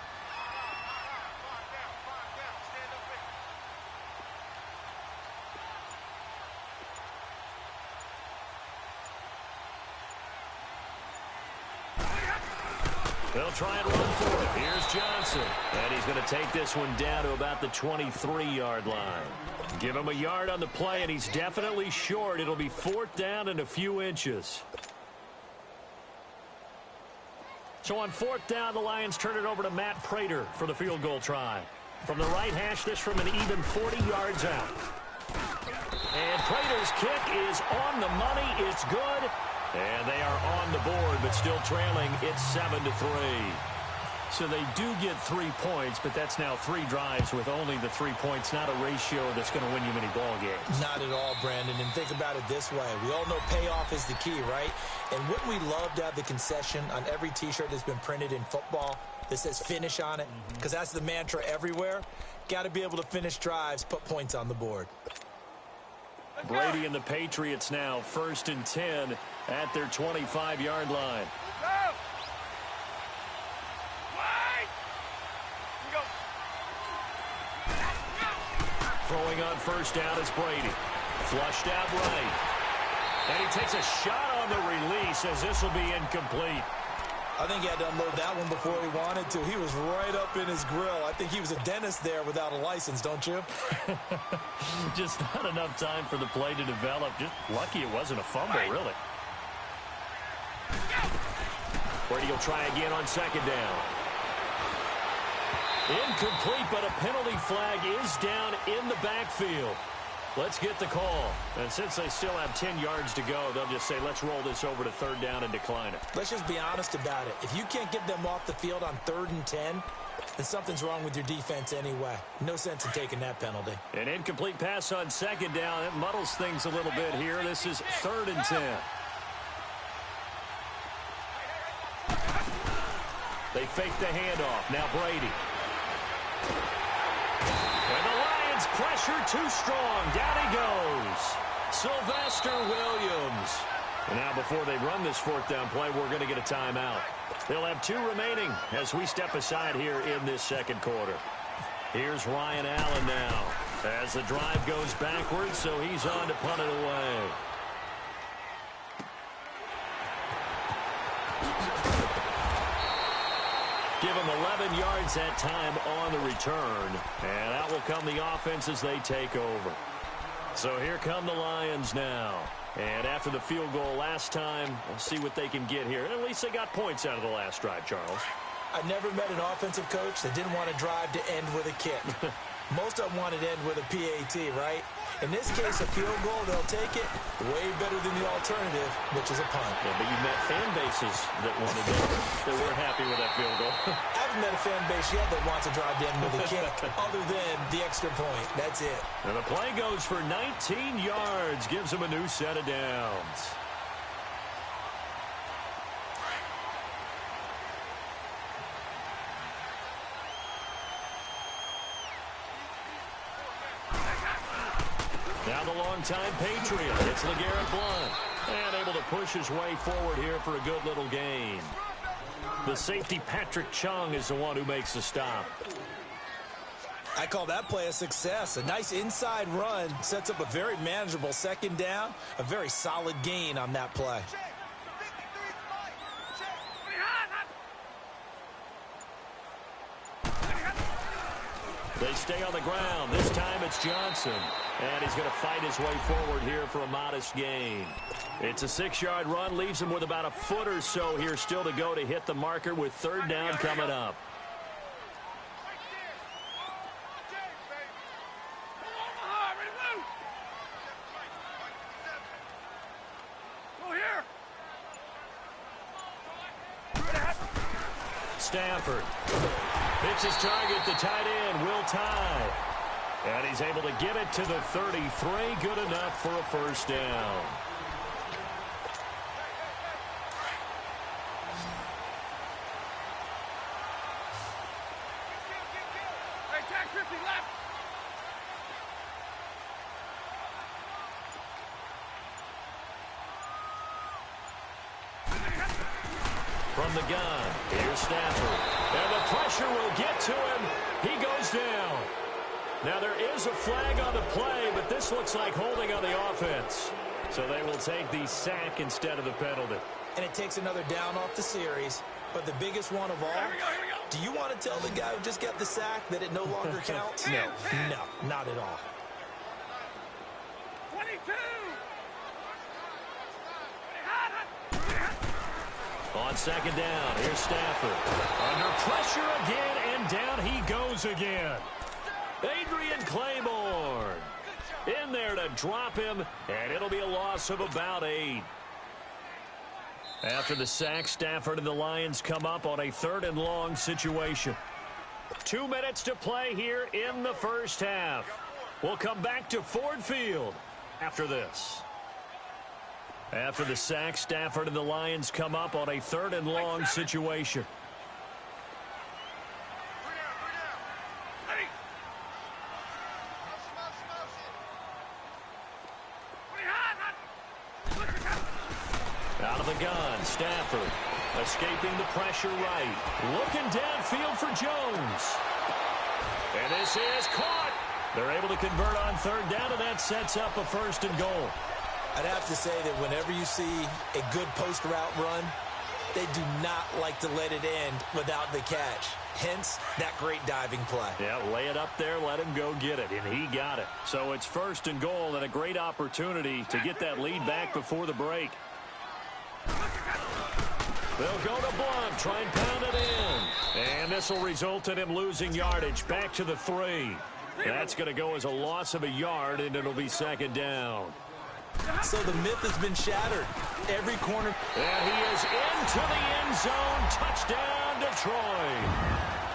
They'll try and run for it. Here's Johnson. And he's going to take this one down to about the 23-yard line. Give him a yard on the play, and he's definitely short. It'll be 4th down and a few inches. So on 4th down, the Lions turn it over to Matt Prater for the field goal try. From the right hash, this from an even 40 yards out. And Prater's kick is on the money. It's good. And they are on the board, but still trailing. It's 7-3. So they do get 3 points, but that's now 3 drives with only the 3 points, not a ratio that's going to win you many ball games.
Not at all, Brandon. And think about it this way. We all know payoff is the key, right? And wouldn't we love to have the concession on every T-shirt that's been printed in football that says finish on it? Because that's the mantra everywhere. Got to be able to finish drives, put points on the board.
Brady and the Patriots now 1st and 10 at their 25-yard line. Throwing on 1st down is Brady. Flushed out right. And he takes a shot on the release as this will be incomplete.
I think he had to unload that one before he wanted to. He was right up in his grill. I think he was a dentist there without a license, don't you?
Just not enough time for the play to develop. Just lucky it wasn't a fumble, really. Brady will try again on 2nd down. Incomplete, but a penalty flag is down in the backfield. Let's get the call. And since they still have 10 yards to go, they'll just say, let's roll this over to 3rd down and decline it.
Let's just be honest about it. If you can't get them off the field on 3rd and 10, then something's wrong with your defense anyway. No sense in taking that penalty.
An incomplete pass on 2nd down. It muddles things a little bit here. This is 3rd and 10. They fake the handoff. Now Brady. And the Lions pressure too strong. Down he goes. Sylvester Williams. And now before they run this 4th down play, we're going to get a timeout. They'll have 2 remaining as we step aside here in this 2nd quarter. Here's Ryan Allen now as the drive goes backwards, so he's on to punt it away. Give him 11 yards that time on the return. And out will come the offense as they take over. So here come the Lions now. And after the field goal last time, we'll see what they can get here. At least they got points out of the last drive, Charles.
I've never met an offensive coach that didn't want to drive to end with a kick. Most of them wanted to end with a PAT, right? In this case, a field goal, they'll take it way better than the alternative, which is a punt.
Yeah, but you've met fan bases that wanted that weren't happy with that field goal.
I haven't met a fan base yet that wants to drive to end with a kick, other than the extra point. That's it.
And the play goes for 19 yards, gives him a new set of downs. Now the longtime Patriot. It's LeGarrette Blount. And able to push his way forward here for a good little gain. The safety Patrick Chung is the one who makes the stop.
I call that play a success. A nice inside run sets up a very manageable 2nd down. A very solid gain on that play.
They stay on the ground. This time it's Johnson. And he's going to fight his way forward here for a modest gain. It's a 6-yard run. Leaves him with about a foot or so here still to go to hit the marker with 3rd down coming up. Stafford. Pitches target, the tight end, Will Tye. And he's able to get it to the 33. Good enough for a 1st down. From the gun, here's Stafford. And the pressure will get to him. He goes down. Now there is a flag on the play, but this looks like holding on the offense. So they will take the sack instead of the penalty.
And it takes another down off the series. But the biggest one of all, do you want to tell the guy who just got the sack that it no longer counts? No, not at all.
22!
On second down, here's Stafford. Under pressure again, and down he goes again. Adrian Claiborne in there to drop him, and it'll be a loss of about 8. After the sack, Stafford and the Lions come up on a 3rd and long situation. 2 minutes to play here in the first half. We'll come back to Ford Field after this. After the sack, Stafford and the Lions come up on a 3rd and long situation. Out of the gun, Stafford escaping the pressure right. Looking downfield for Jones. And this is caught. They're able to convert on 3rd down, and that sets up a 1st and goal.
I'd have to say that whenever you see a good post route run, they do not like to let it end without the catch. Hence, that great diving play.
Yeah, lay it up there, let him go get it, and he got it. So it's 1st and goal and a great opportunity to get that lead back before the break. They'll go to Blunt, try and pound it in. And this will result in him losing yardage back to the 3. That's going to go as a loss of a yard, and it'll be 2nd down.
So the myth has been shattered. Every corner.
And he is into the end zone. Touchdown, Detroit.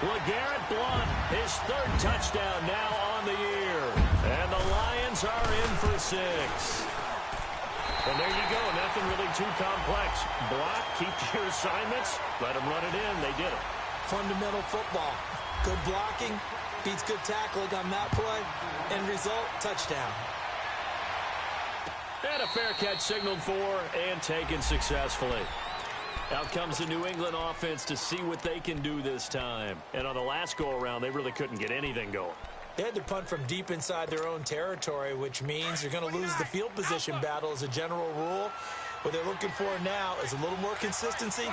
LeGarrette Blunt, his 3rd touchdown now on the year. And the Lions are in for 6. And there you go. Nothing really too complex. Block, keep to your assignments, let them run it in. They did it.
Fundamental football. Good blocking beats good tackling on that play. End result, touchdown.
And a fair catch signaled for and taken successfully. Out comes the New England offense to see what they can do this time. And on the last go-around, they really couldn't get anything going.
They had to punt from deep inside their own territory, which means you're going to lose the field position battle as a general rule. What they're looking for now is a little more consistency,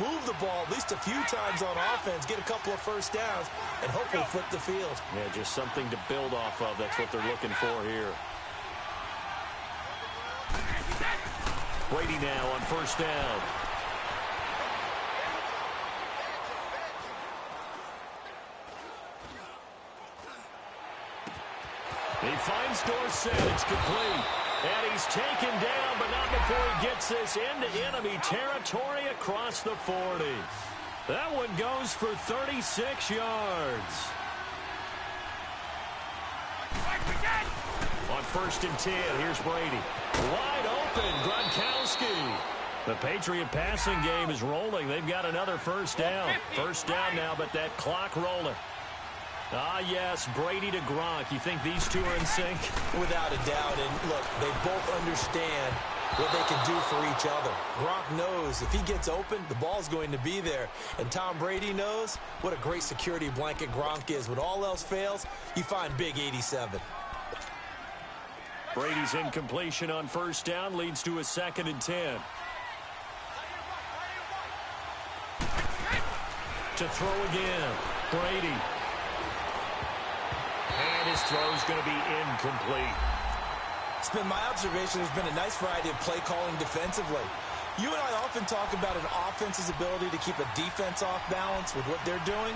move the ball at least a few times on offense, get a couple of 1st downs, and hopefully flip the field.
Yeah, just something to build off of. That's what they're looking for here. Brady now on 1st down. He finds Dorsett. It's complete. And he's taken down, but not before he gets this into enemy territory across the 40. That one goes for 36 yards. On 1st and 10, here's Brady. Wide open, Gronkowski. The Patriot passing game is rolling. They've got another 1st down. 1st down now, but that clock rolling. Ah, yes, Brady to Gronk. You think these two are in sync?
Without a doubt. And look, they both understand what they can do for each other. Gronk knows if he gets open, the ball's going to be there. And Tom Brady knows what a great security blanket Gronk is. When all else fails, you find big 87.
Brady's incompletion on 1st down leads to a 2nd and 10. To throw again, Brady. And his throw's going to be incomplete.
It's been my observation there's been a nice variety of play calling defensively. You and I often talk about an offense's ability to keep a defense off balance with what they're doing.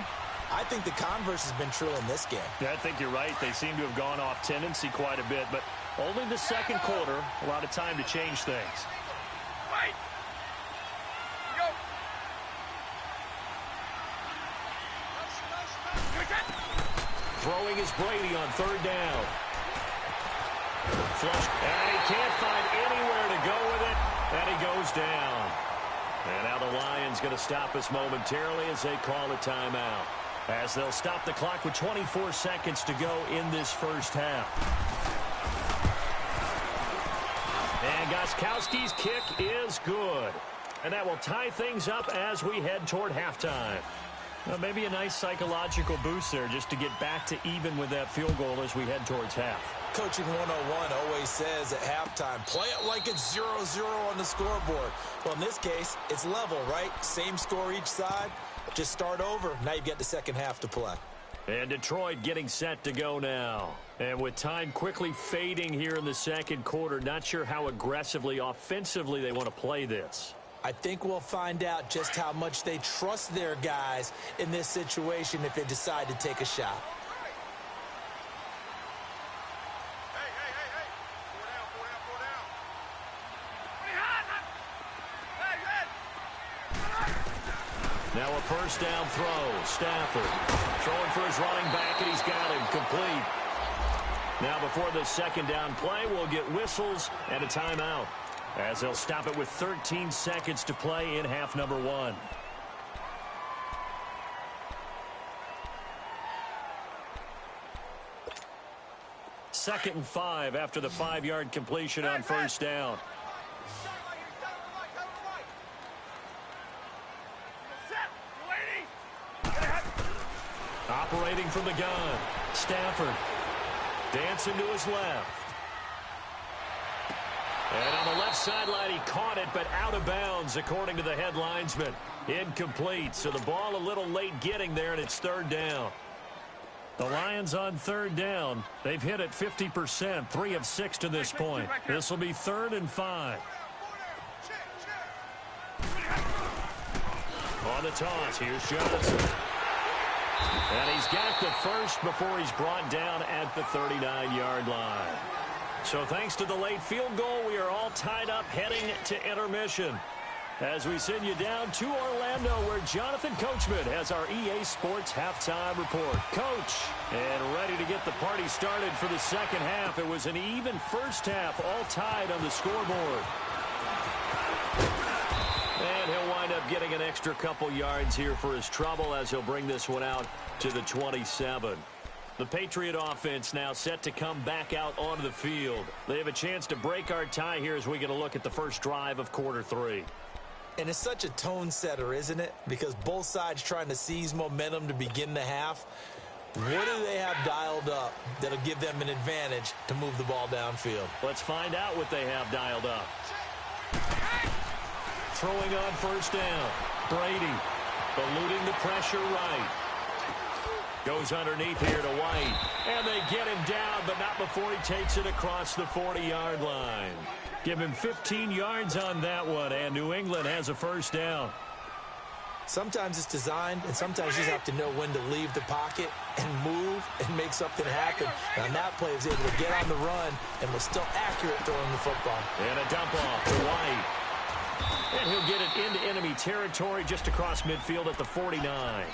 I think the converse has been true in this game.
Yeah, I think you're right. They seem to have gone off tendency quite a bit, but only the 2nd quarter, a lot of time to change things.
Wait! Go!
Throwing is Brady on 3rd down. Flush, and he can't find anywhere to go with it, and he goes down. And now the Lions going to stop us momentarily as they call a timeout. As they'll stop the clock with 24 seconds to go in this 1st half. And Gostkowski's kick is good. And that will tie things up as we head toward halftime. Maybe a nice psychological boost there just to get back to even with that field goal as we head towards half.
Coaching 101 always says at halftime, play it like it's 0-0 on the scoreboard. Well, in this case, it's level, right? Same score each side. Just start over. Now you've got the second half to play.
And Detroit getting set to go now. And with time quickly fading here in the second quarter, not sure how aggressively, offensively they want to play this.
I think we'll find out just how much they trust their guys in this situation if they decide to take a shot.
Now a first down throw. Stafford throwing for his running back, and he's got him complete. Now before the second down play, we'll get whistles and a timeout, as they'll stop it with 13 seconds to play in half number 1. Second and 5 after the 5-yard completion on first down. Operating from the gun, Stafford dancing to his left. And on the left sideline, he caught it, but out of bounds, according to the head linesman. Incomplete, so the ball a little late getting there, and it's third down. The Lions on third down. They've hit it 50%, 3 of 6 to this point. This will be 3rd and 5. On the toss, here's Johnson. And he's got the first before he's brought down at the 39-yard line. So thanks to the late field goal, we are all tied up heading to intermission. As we send you down to Orlando, where Jonathan Coachman has our EA Sports halftime report. Coach, and ready to get the party started for the second half. It was an even first half, all tied on the scoreboard. And he'll wind up getting an extra couple yards here for his trouble as he'll bring this one out to the 27. The Patriot offense now set to come back out onto the field. They have a chance to break our tie here as we get a look at the first drive of quarter 3.
And it's such a tone setter, isn't it? Because both sides trying to seize momentum to begin the half. What do they have dialed up that'll give them an advantage to move the ball downfield?
Let's find out what they have dialed up. Throwing on first down. Brady eluding the pressure right. Goes underneath here to White. And they get him down, but not before he takes it across the 40-yard line. Give him 15 yards on that one, and New England has a first down.
Sometimes it's designed, and sometimes you just have to know when to leave the pocket and move and make something happen. And on that play, he was able to get on the run and was still accurate throwing the football.
And a dump off to White. And he'll get it into enemy territory just across midfield at the 49.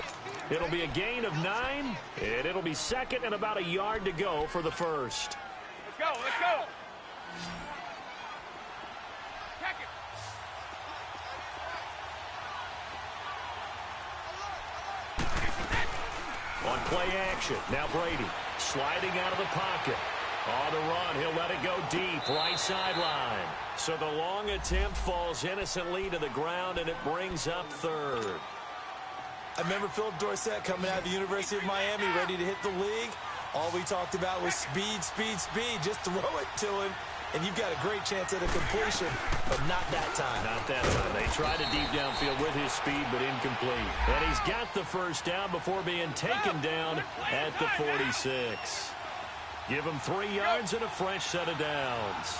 It'll be a gain of 9, and it'll be second and about a yard to go for the first.
Let's go, let's go.
On play action, now Brady sliding out of the pocket. On the run, he'll let it go deep, right sideline. So the long attempt falls innocently to the ground, and it brings up third.
I remember Philip Dorsett coming out of the University of Miami ready to hit the league. All we talked about was speed, speed, speed. Just throw it to him, and you've got a great chance at a completion, but not that time.
Not that time. They tried a deep downfield with his speed, but incomplete. And he's got the first down before being taken down at the 46. Give him 3 yards and a fresh set of downs.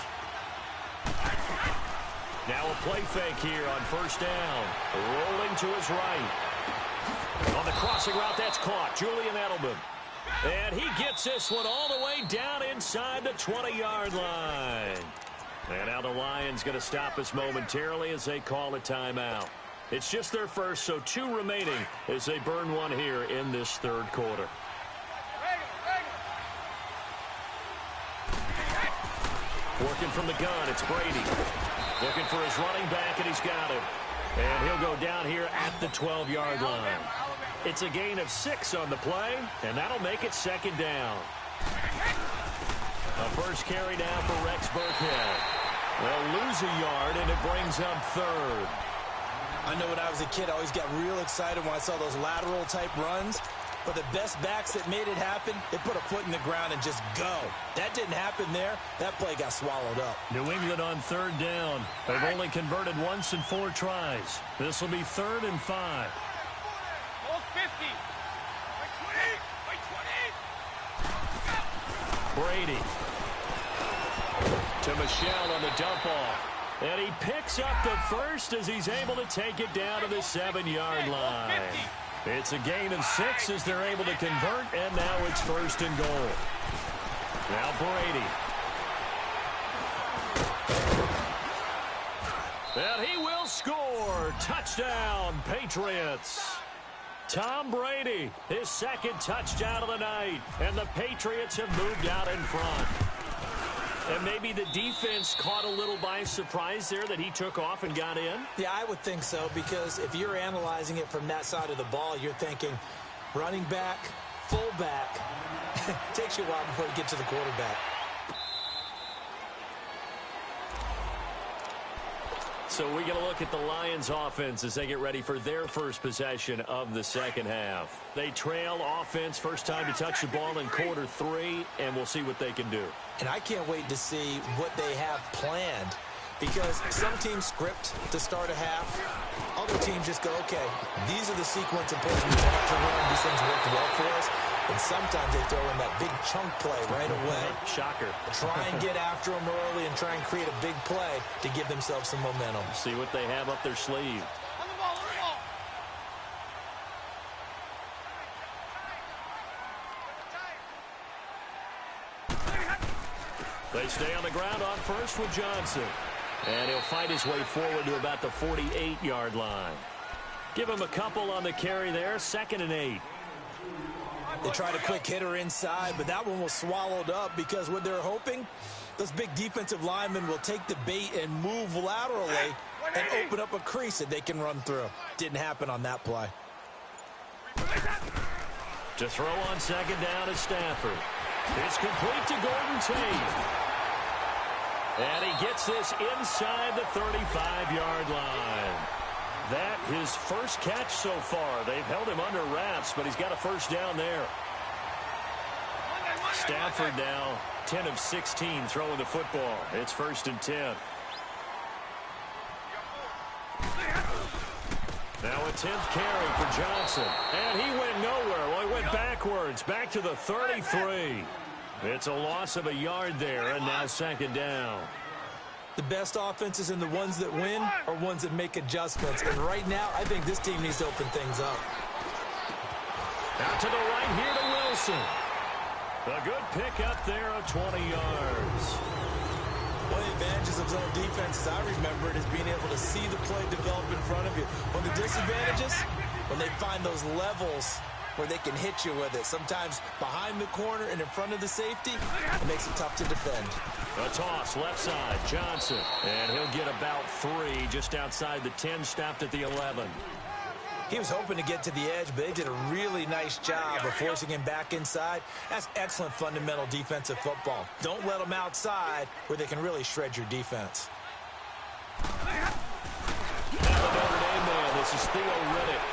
Now a play fake here on first down. Rolling to his right. On the crossing route, that's caught. Julian Edelman. And he gets this one all the way down inside the 20-yard line. And now the Lions going to stop us momentarily as they call a timeout. It's just their first, so 2 remaining as they burn one here in this third quarter. Working from the gun, it's Brady. Looking for his running back, and he's got him. And he'll go down here at the 12-yard line. It's a gain of 6 on the play, and that'll make it second down. A first carry now for Rex Burkhead. They'll lose a yard, and it brings up third.
I know when I was a kid, I always got real excited when I saw those lateral-type runs. But the best backs that made it happen, they put a foot in the ground and just go. That didn't happen there. That play got swallowed up.
New England on third down. They've only converted once in 4 tries. This will be 3rd and 5.
Hold 50. Wait 20.
Brady to Michelle on the dump off. And he picks up the first as he's able to take it down to the 7-yard line. It's a gain of 6 as they're able to convert, and now it's 1st and goal. Now Brady. And he will score. Touchdown, Patriots. Tom Brady, his 2nd touchdown of the night, and the Patriots have moved out in front. And maybe the defense caught a little by surprise there that he took off and got in?
Yeah, I would think so, because if you're analyzing it from that side of the ball, you're thinking running back, fullback. Takes you a while before you get to the quarterback.
So we get a look at the Lions offense as they get ready for their first possession of the second half. They trail offense, first time to touch the ball in quarter 3, and we'll see what they can do.
And I can't wait to see what they have planned, because some teams script to start a half. Other teams just go, okay, these are the sequence of plays we want to run. These things worked well for us. And sometimes they throw in that big chunk play right away.
Shocker.
Try and get after them early and try and create a big play to give themselves some momentum.
See what they have up their sleeve.
On the ball,
They stay on the ground on first with Johnson. And he'll fight his way forward to about the 48-yard line. Give him a couple on the carry there, 2nd and 8.
They tried a quick hitter inside, but that one was swallowed up because what they're hoping, those big defensive linemen will take the bait and move laterally and open up a crease that they can run through. Didn't happen on that play.
To throw on 2nd down is Stafford. It's complete to Gordon Tate. And he gets this inside the 35-yard line. That his first catch so far. They've held him under wraps, but he's got a first down there. Stafford now 10 of 16 throwing the football. It's 1st and 10. Now a 10th carry for Johnson. And he went nowhere. Well, he went backwards, back to the 33. It's a loss of a yard there, and now 2nd down.
The best offenses and the ones that win are ones that make adjustments. And right now, I think this team needs to open things up.
Out to the right here to Wilson. A good pick up there of 20 yards.
One of the advantages of zone defense, as I remember it, is being able to see the play develop in front of you. One of the disadvantages, when they find those levels where they can hit you with it. Sometimes behind the corner and in front of the safety, it makes it tough to defend.
A toss, left side, Johnson. And he'll get about 3 just outside the 10, stopped at the 11.
He was hoping to get to the edge, but they did a really nice job of forcing him back inside. That's excellent fundamental defensive football. Don't let them outside where they can really shred your defense.
Now the Notre Dame man, this is Theo Riddick.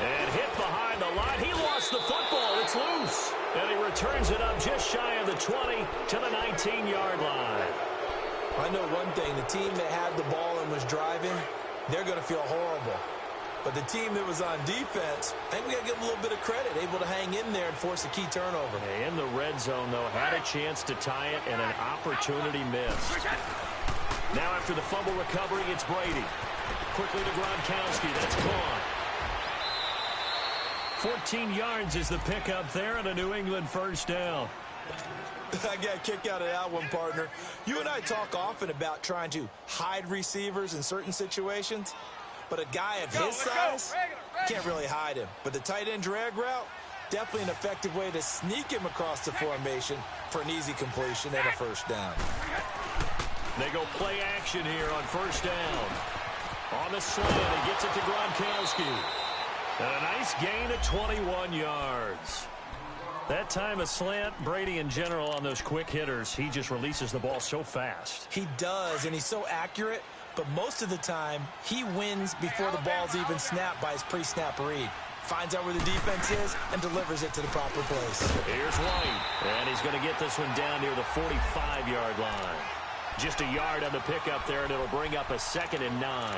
And hit behind the line. He lost the football. It's loose. And he returns it up just shy of the 20 to the 19-yard line.
I know one thing. The team that had the ball and was driving, they're going to feel horrible. But the team that was on defense, I think we got to give them a little bit of credit, able to hang in there and force a key turnover.
In the red zone, though, had a chance to tie it and an opportunity missed. Now after the fumble recovery, it's Brady. Quickly to Gronkowski. That's gone. 14 yards is the pickup there and a New England first down.
I got a kick out of that one, partner. You and I talk often about trying to hide receivers in certain situations, but a guy of his size can't really hide him. But the tight end drag route, definitely an effective way to sneak him across the formation for an easy completion and a first down.
They go play action here on first down. On the slant, he gets it to Gronkowski. And a nice gain of 21 yards. That time a slant, Brady in general on those quick hitters, he just releases the ball so fast.
He does, and he's so accurate. but most of the time, he wins before the ball's even snapped by his pre-snap read. Finds out where the defense is and delivers it to the proper place.
Here's White, and he's going to get this one down near the 45-yard line. Just a yard on the pickup there, and it'll bring up a 2nd and 9.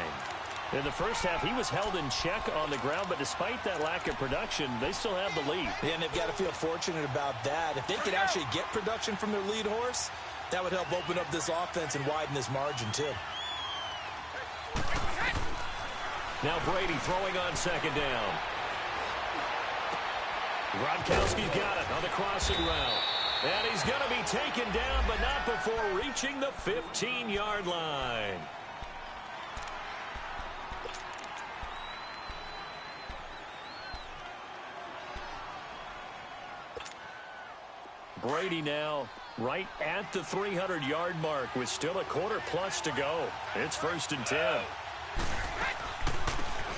In the first half, he was held in check on the ground, but despite that lack of production, they still have the lead.
Yeah, and they've got to feel fortunate about that. If they could actually get production from their lead horse, that would help open up this offense and widen this margin, too.
Now Brady throwing on 2nd down. Gronkowski's got it on the crossing route. And he's going to be taken down, but not before reaching the 15-yard line. Brady now right at the 300-yard mark with still a quarter plus to go. It's 1st and 10.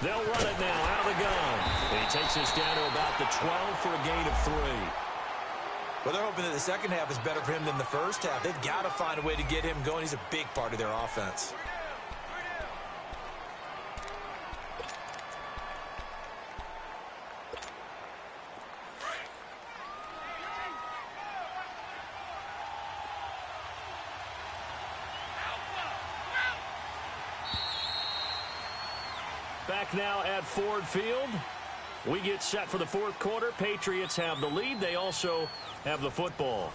They'll run it now out of the gun. And he takes us down to about the 12 for a gain of 3.
Well, they're hoping that the second half is better for him than the first half. They've got to find a way to get him going. He's a big part of their offense.
Back now at Ford Field. We get set for the 4th quarter. Patriots have the lead. They also have the football.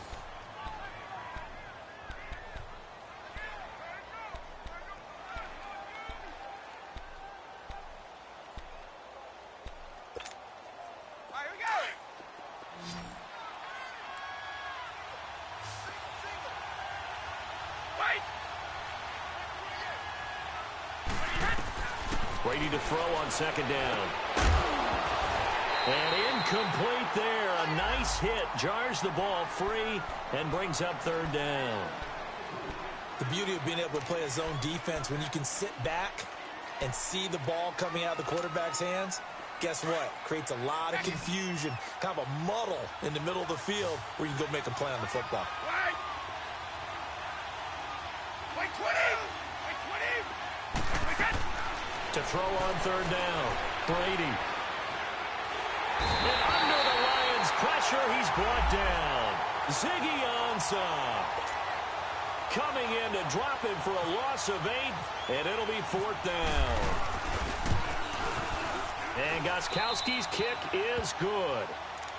Brady to throw on 2nd down. And incomplete there. A nice hit. Jars the ball free and brings up 3rd down.
The beauty of being able to play a zone defense when you can sit back and see the ball coming out of the quarterback's hands, guess what? Creates a lot of confusion, kind of a muddle in the middle of the field where you can go make a play on the football.
To throw on 3rd down. Brady. And under the Lions' pressure, he's brought down. Ziggy Ansah coming in to drop him for a loss of 8, and it'll be 4th down. And Gostkowski's kick is good.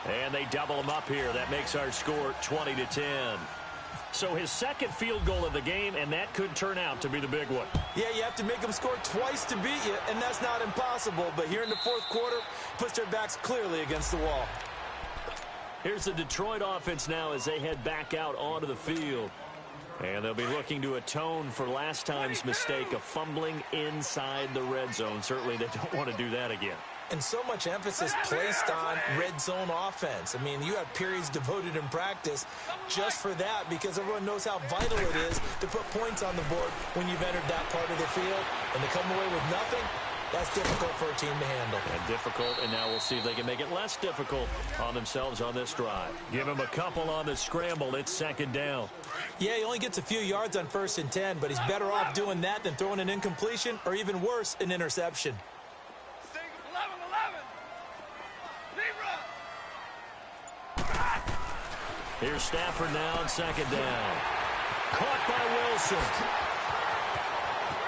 And they double him up here. That makes our score 20-10. So his 2nd field goal of the game, and that could turn out to be the big one.
Yeah, you have to make them score twice to beat you, and that's not impossible. But here in the 4th quarter, puts their backs clearly against the wall.
Here's the Detroit offense now as they head back out onto the field. And they'll be looking to atone for last time's mistake of fumbling inside the red zone. Certainly they don't want to do that again.
And so much emphasis placed on red zone offense. I mean, you have periods devoted in practice just for that because everyone knows how vital it is to put points on the board when you've entered that part of the field. And to come away with nothing, that's difficult for a team to handle.
And difficult, and now we'll see if they can make it less difficult on themselves on this drive. Give them a couple on the scramble. It's 2nd down.
Yeah, he only gets a few yards on 1st and 10, but he's better off doing that than throwing an incompletion or even worse, an interception.
Here's Stafford now on 2nd down. Caught by Wilson.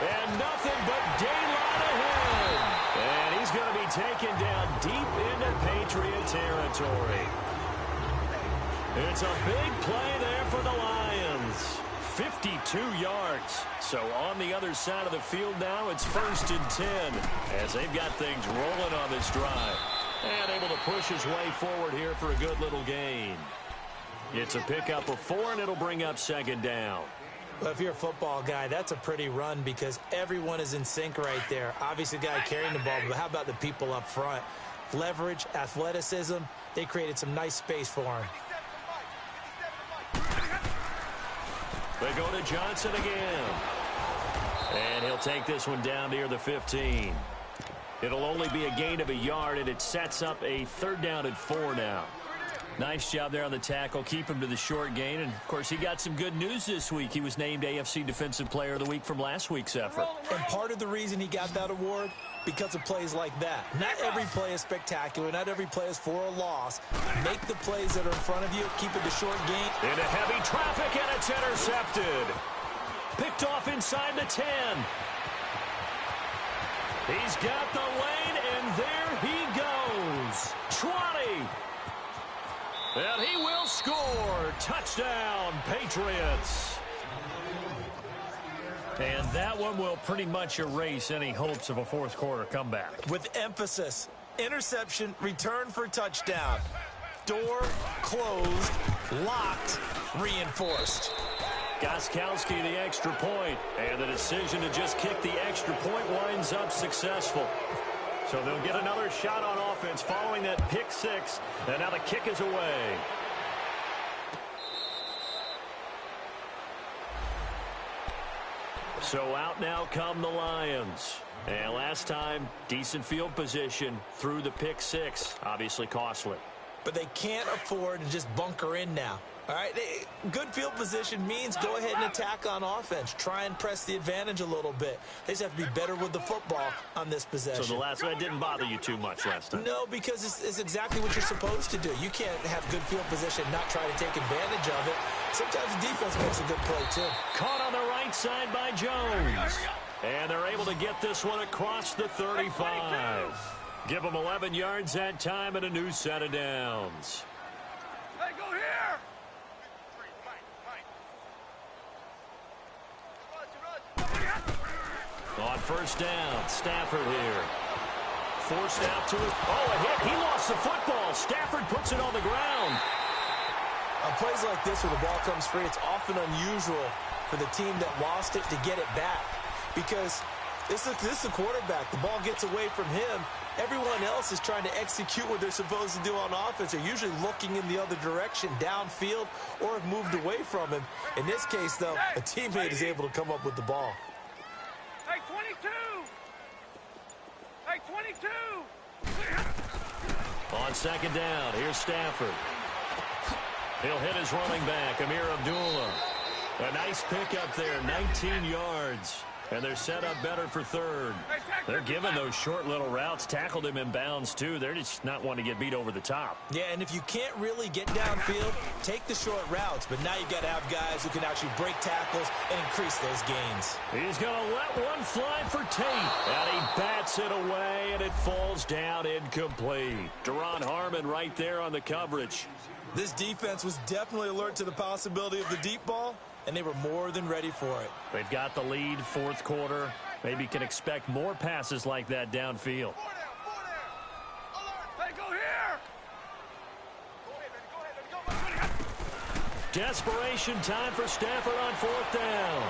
And nothing but daylight ahead. And he's going to be taken down deep into Patriot territory. It's a big play there for the Lions. 52 yards. So on the other side of the field now, it's 1st and 10 as they've got things rolling on this drive. And able to push his way forward here for a good little gain. It's a pickup of 4, and it'll bring up 2nd down.
Well, if you're a football guy, that's a pretty run because everyone is in sync right there. Obviously, the guy carrying the ball, but how about the people up front? Leverage, athleticism, they created some nice space for him.
They go to Johnson again. And he'll take this one down near the 15. It'll only be a gain of a yard, and it sets up a 3rd down and 4 now. Nice job there on the tackle. Keep him to the short gain. And, of course, he got some good news this week. He was named AFC Defensive Player of the Week from last week's effort.
And part of the reason he got that award, because of plays like that. Not every play is spectacular. Not every play is for a loss. Make the plays that are in front of you. Keep it to short gain.
Into heavy traffic, and it's intercepted. Picked off inside the 10. He's got the lane, and there he goes. 20. And he will score. Touchdown, Patriots. And that one will pretty much erase any hopes of a fourth quarter comeback.
With emphasis, interception, return for touchdown. Door closed, locked, reinforced.
Gostkowski the extra point, and the decision to just kick the extra point winds up successful. So they'll get another shot on offense following that pick six, and now the kick is away. So out now come the Lions. And last time, decent field position through the pick six. Obviously costly.
But they can't afford to just bunker in now. All right, good field position means go ahead and attack on offense. Try and press the advantage a little bit. They just have to be better with the football on this possession.
So the last one didn't bother you too much last time?
No, because it's exactly what you're supposed to do. You can't have good field position and not try to take advantage of it. Sometimes the defense makes a good play, too.
Caught on the right side by Jones. And they're able to get this one across the 35. Give them 11 yards that time and a new set of downs.
Hey, go here!
On first down, Stafford here. Forced out to it. Oh, a hit. He lost the football. Stafford puts it on the ground.
On plays like this where the ball comes free, it's often unusual for the team that lost it to get it back. Because this is the quarterback. The ball gets away from him. Everyone else is trying to execute what they're supposed to do on offense. They're usually looking in the other direction, downfield, or have moved away from him. In this case, though, a teammate is able to come up with the ball.
Hey, 22! Hey, 22!
On second down, here's Stafford. He'll hit his running back, Amir Abdullah. A nice pickup there, 19 yards. And they're set up better for third. They're giving those short little routes. Tackled him in bounds, too. They're just not wanting to get beat over the top.
Yeah, and if you can't really get downfield, take the short routes. But now you got to have guys who can actually break tackles and increase those gains.
He's going to let one fly for Tate. And he bats it away, and it falls down incomplete. Deron Harmon right there on the coverage.
This defense was definitely alert to the possibility of the deep ball, and they were more than ready for it.
They've got the lead, fourth quarter. Maybe can expect more passes like that downfield.
Hey, go here!
Desperation time for Stafford on fourth down.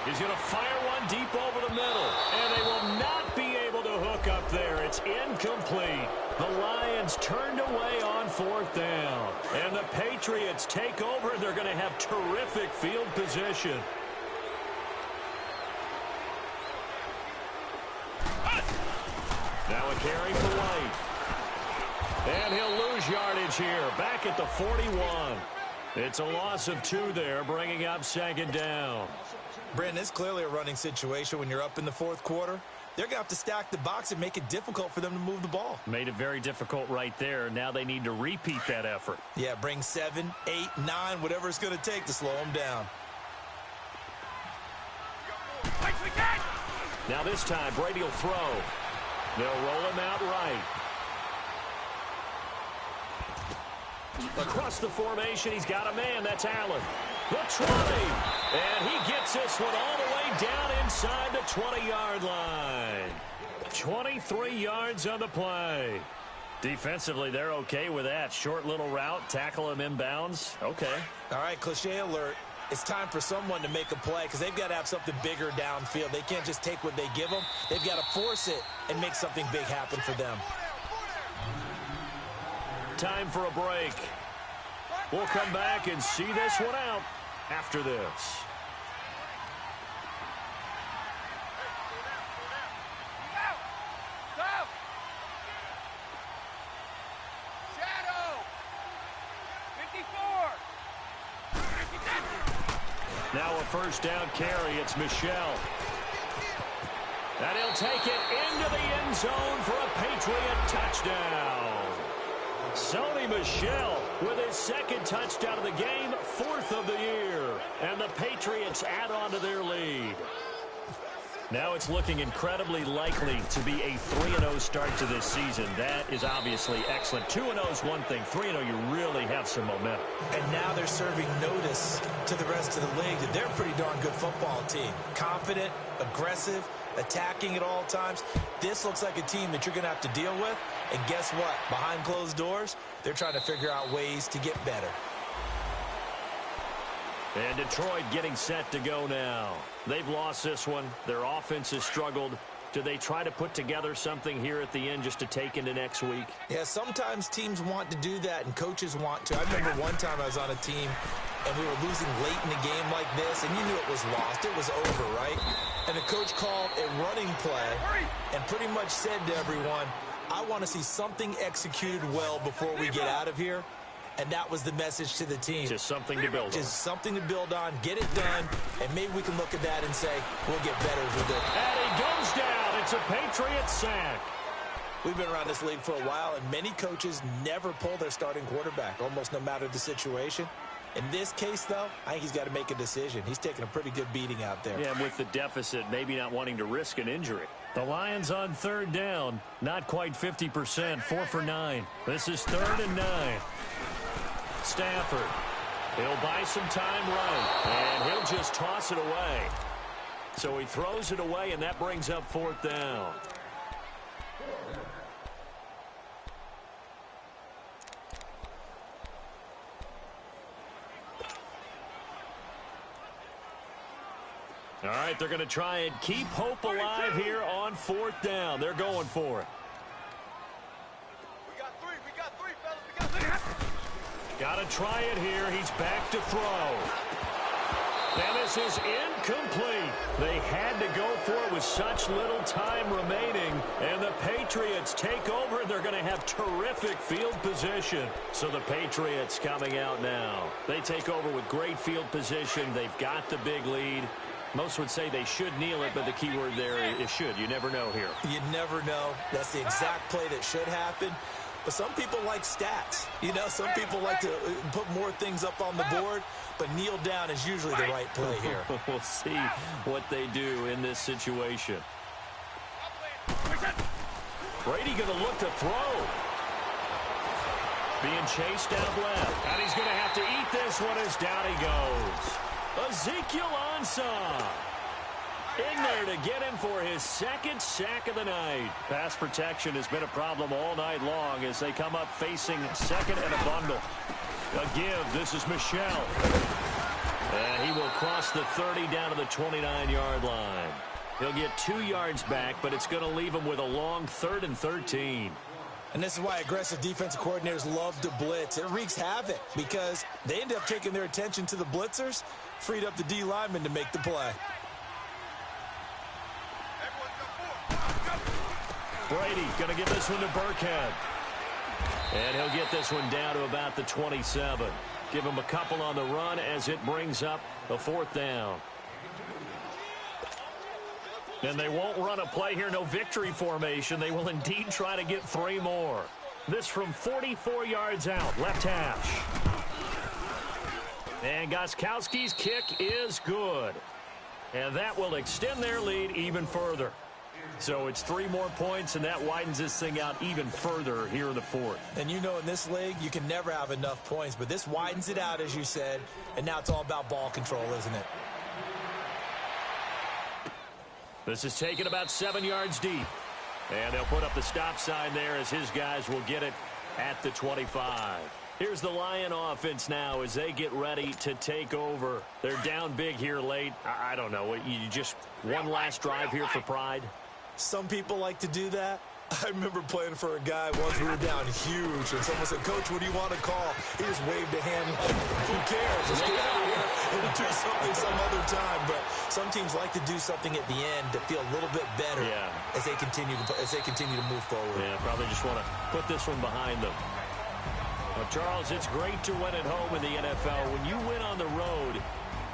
He's going to fire one deep over the middle, and they will not be able to hook up there. It's incomplete. The Lions turned away on fourth down, and the Patriots take over. They're going to have terrific field position. Now a carry for White. And he'll lose yardage here, back at the 41. It's a loss of 2 there, bringing up second down.
Brandon, it's clearly a running situation when you're up in the fourth quarter. They're going to have to stack the box and make it difficult for them to move the ball.
Made it very difficult right there. Now they need to repeat that effort.
Yeah, bring 7, 8, 9, whatever it's going to take to slow them down.
Now this time, Brady will throw. They'll roll him out right. Across the formation, he's got a man. That's Allen. The 20. And he gets this one all the way down inside the 20-yard line. 23 yards on the play. Defensively, they're okay with that. Short little route, tackle him inbounds. Okay.
All right, cliche alert. It's time for someone to make a play because they've got to have something bigger downfield. They can't just take what they give them. They've got to force it and make something big happen for them.
Time for a break. We'll come back and see this one out after this. Now a first down carry. It's Michel. And he'll take it into the end zone for a Patriot touchdown. Sony Michel with his second touchdown of the game, 4th of the year. And the Patriots add on to their lead. Now it's looking incredibly likely to be a 3-0 start to this season. That is obviously excellent. 2-0 is one thing. 3-0, you really have some momentum.
And now they're serving notice to the rest of the league that they're a pretty darn good football team. Confident, aggressive, attacking at all times. This looks like a team that you're going to have to deal with. And guess what? Behind closed doors, they're trying to figure out ways to get better.
And Detroit getting set to go now. They've lost this one. Their offense has struggled. Do they try to put together something here at the end just to take into next week?
Yeah, sometimes teams want to do that, and coaches want to. I remember one time I was on a team, and we were losing late in a game like this, and you knew it was lost. It was over, right? And the coach called a running play and pretty much said to everyone, I want to see something executed well before we get out of here. And that was the message to the team.
Just something to build on.
Just something to build on, get it done, and maybe we can look at that and say, we'll get better as we go.
And he goes down. It's a Patriot sack.
We've been around this league for a while, and many coaches never pull their starting quarterback, almost no matter the situation. In this case, though, I think he's got to make a decision. He's taking a pretty good beating out there.
Yeah, with the deficit, maybe not wanting to risk an injury. The Lions on 3rd down, not quite 50%, 4 for 9. This is 3rd and 9. Stafford, he'll buy some time right, and he'll just toss it away. So he throws it away, and that brings up 4th down. All right, they're going to try and keep hope alive here on 4th down. They're going for it. Got to try it here. He's back to throw. And this is incomplete. They had to go for it with such little time remaining. And the Patriots take over, and they're going to have terrific field position. So the Patriots coming out now. They take over with great field position. They've got the big lead. Most would say they should kneel it, but the key word there is should. You never know here.
You never know. That's the exact play that should happen. But some people like stats. You know, some people like to put more things up on the board, but kneel down is usually the right play here.
We'll see what they do in this situation. Brady going to look to throw. Being chased out left. And he's going to have to eat this one as down he goes. Ezekiel Ansah in there to get him for his 2nd sack of the night. Pass protection has been a problem all night long as they come up facing 2nd and a bundle. A give. This is Michel. And he will cross the 30 down to the 29-yard line. He'll get 2 yards back, but it's going to leave him with a long 3rd and 13.
And this is why aggressive defensive coordinators love to blitz. It wreaks havoc because they end up taking their attention to the blitzers, freed up the D lineman to make the play.
Brady going to give this one to Burkhead. And he'll get this one down to about the 27. Give him a couple on the run as it brings up a 4th down. And they won't run a play here, no victory formation. They will indeed try to get 3 more. This from 44 yards out, left hash. And Gostkowski's kick is good. And that will extend their lead even further. So it's 3 more points, and that widens this thing out even further here in the 4th.
And you know in this league, you can never have enough points, but this widens it out, as you said, and now it's all about ball control, isn't it?
This is taken about 7 yards deep. And they'll put up the stop sign there as his guys will get it at the 25. Here's the Lion offense now as they get ready to take over. They're down big here late. I don't know. You just one last drive here for pride?
Some people like to do that. I remember playing for a guy once. We were down huge, and someone said, "Coach, what do you want to call?" He just waved a hand like, "Who cares? Let's get out of here and do something some other time." But some teams like to do something at the end to feel a little bit better as they continue to move forward.
Yeah, probably just want to put this one behind them. Well, Charles, it's great to win at home in the NFL. When you win on the road,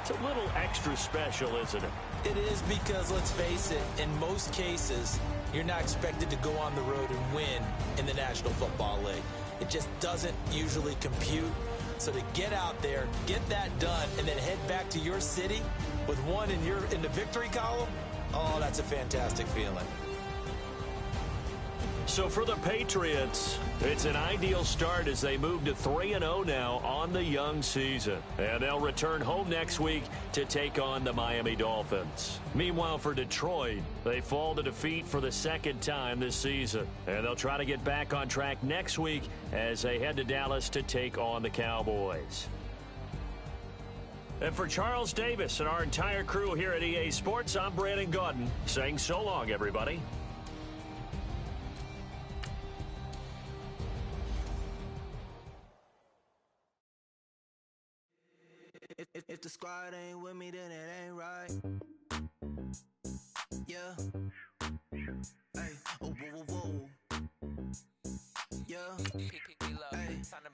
It's a little extra special, isn't it?
It is because, let's face it, in most cases, you're not expected to go on the road and win in the National Football League. It just doesn't usually compute. So to get out there, get that done, and then head back to your city with one in the victory column, oh, that's a fantastic feeling.
So for the Patriots, it's an ideal start as they move to 3-0 now on the young season. And they'll return home next week to take on the Miami Dolphins. Meanwhile, for Detroit, they fall to defeat for the second time this season. And they'll try to get back on track next week as they head to Dallas to take on the Cowboys. And for Charles Davis and our entire crew here at EA Sports, I'm Brandon Gaudin saying so long, everybody.
If the squad ain't with me, then it ain't right. Yeah. Hey, oh, whoa, whoa, whoa. Yeah. Hey,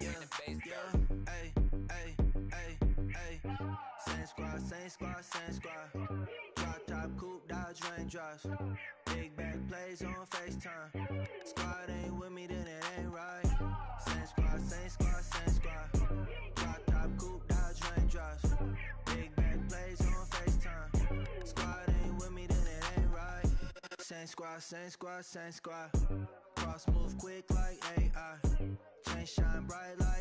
yeah. Hey, hey, hey, hey. Same squad, same squad, same squad. Drop top, coupe, Dodge raindrops. Big back plays on FaceTime. Squad ain't with me, then it ain't right. Same squad, same squad, same squad. Drop top, coupe, Dodge raindrops. Big back plays on FaceTime. Squad ain't with me, then it ain't right. Same squad, same squad, same squad. Cross move quick like AI. Chain shine bright like